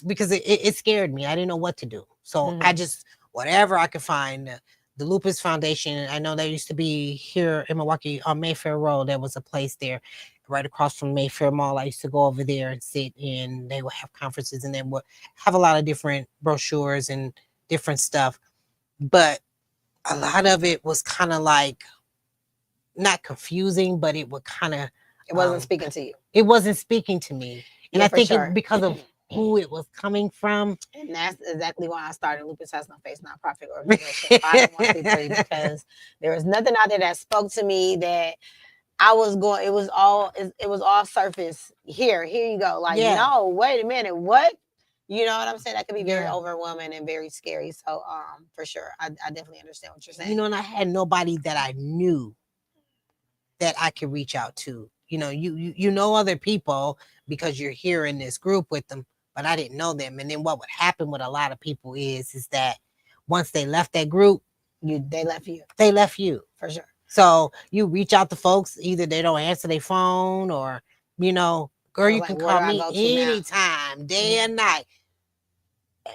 because it scared me. I didn't know what to do. So I just, whatever I could find. The Lupus Foundation, I know there used to be here in Milwaukee on Mayfair Road. There was a place there right across from Mayfair Mall. I used to go over there and sit in. They would have conferences, and they would have a lot of different brochures and different stuff. But a lot of it was kind of like, not confusing, but it would kind of... It wasn't speaking to you. It wasn't speaking to me. And I think it, because of who it was coming from. And that's exactly why I started Lupus Has No Face nonprofit organization, 501c3, because there was nothing out there that spoke to me that I was going, it was all surface. Here you go. Like, no, wait a minute, what? You know what I'm saying? That could be very overwhelming and very scary. So for sure, I definitely understand what you're saying. You know, and I had nobody that I knew that I could reach out to. You know, you know other people because you're here in this group with them, but I didn't know them. And then what would happen with a lot of people is that once they left that group, they left you. They left you. For sure. So you reach out to folks, either they don't answer their phone, or, you know, girl, you can call me anytime, day and night.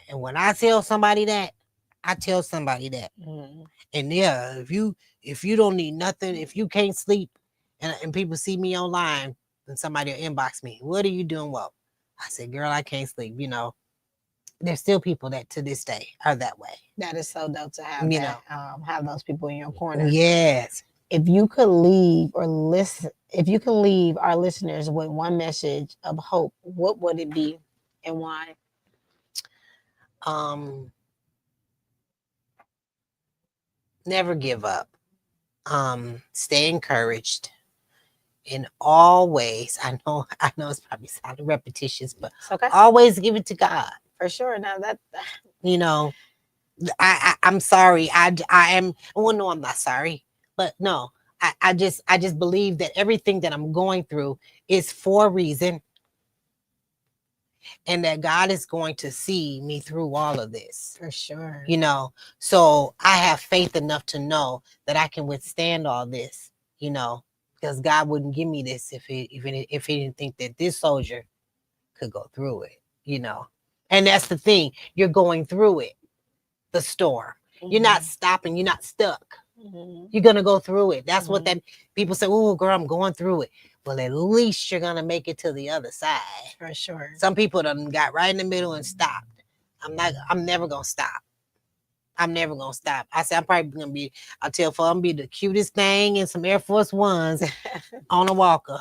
And when I tell somebody that, I tell somebody that. And yeah, if you don't need nothing, if you can't sleep, and people see me online, then somebody will inbox me, what are you doing? Well, I said, girl, I can't sleep. You know, there's still people that to this day are that way. That is so dope to have, you know, have those people in your corner. Yes. If you could leave or listen, if you can leave our listeners with one message of hope, what would it be and why? Never give up. Stay encouraged. In all ways, I know it's probably sounding repetitious, but always give it to God. For sure. Now that, you know, I'm sorry. I am. Well, no, I'm not sorry, but no, I just believe that everything that I'm going through is for a reason, and that God is going to see me through all of this. For sure. You know, so I have faith enough to know that I can withstand all this, you know, because God wouldn't give me this if he didn't think that this soldier could go through it, you know. And that's the thing. You're going through it, the storm. You're not Mhm. stopping. You're not stuck. Mhm. You're going to go through it. That's what Mhm. that people say, oh, girl, I'm going through it. Well, at least you're going to make it to the other side. For sure. Some people done got right in the middle and stopped. I'm never going to stop. I'm never going to stop. I said, I'm probably going to be, I'll tell for I'm be the cutest thing in some Air Force Ones on a walker.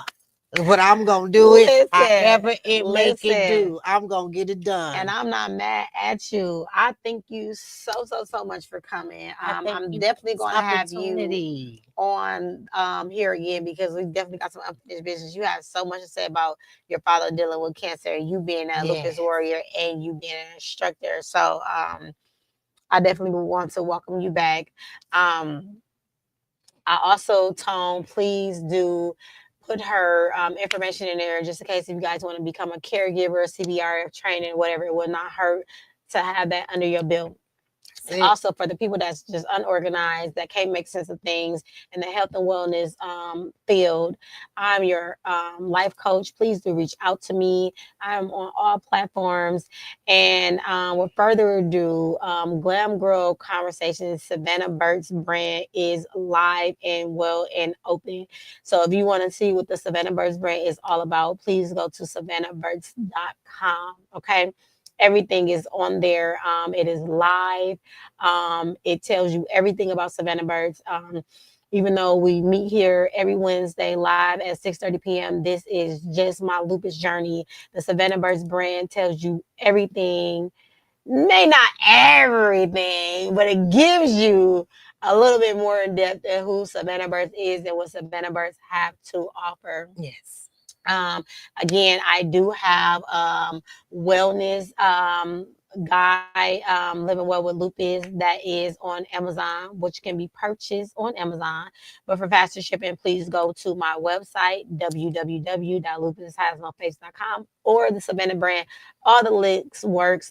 What I'm going to do it, however it make it do. I'm going to get it done. And I'm not mad at you. I thank you so much for coming. I'm definitely going to have you on here again because we definitely got some unfinished business. You have so much to say about your father dealing with cancer, you being a lupus warrior, and you being an instructor. So I definitely want to welcome you back. I also, Tone, please do put her information in there just in case if you guys want to become a caregiver, CBRF training, whatever. It would not hurt to have that under your belt. Also, for the people that's just unorganized, that can't make sense of things in the health and wellness field, I'm your life coach. Please do reach out to me. I'm on all platforms. And with further ado, Glam Girl Conversations, Savannah Burt's brand is live and well and open. So if you want to see what the Savannah Burt's brand is all about, please go to savannahburts.com. Okay. Everything is on there. It is live. It tells you everything about Savannah Birds. Even though we meet here every Wednesday live at 6:30 p.m., this is just my lupus journey. The Savannah Birds brand tells you everything, may not everything, but it gives you a little bit more in depth of who Savannah Birds is and what Savannah Birds have to offer. Yes. Again, I do have wellness guy living well with lupus that is on Amazon, which can be purchased on Amazon. But for faster shipping, please go to my website www.lupushasnoface.com or the Savannah brand. All the links work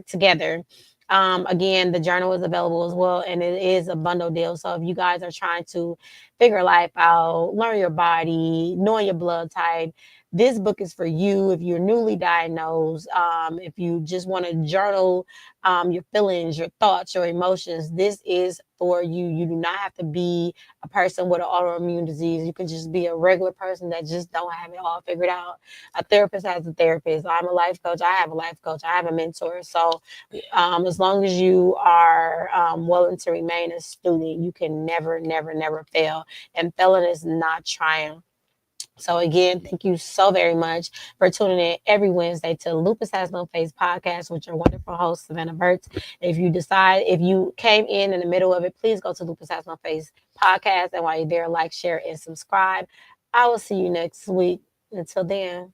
together. Again, the journal is available as well, and it is a bundle deal. So if you guys are trying to figure life out, learn your body, knowing your blood type, this book is for you. If you're newly diagnosed, if you just want to journal your feelings, your thoughts, your emotions, this is for you. You do not have to be a person with an autoimmune disease. You can just be a regular person that just don't have it all figured out. A therapist has a therapist. I'm a life coach. I have a life coach. I have a mentor. So as long as you are willing to remain a student, you can never fail. And failing is not trying. So again, thank you so very much for tuning in every Wednesday to Lupus Has No Face podcast with your wonderful host, Savannah Burtz. If you came in the middle of it, please go to Lupus Has No Face podcast. And while you're there, like, share, and subscribe. I will see you next week. Until then.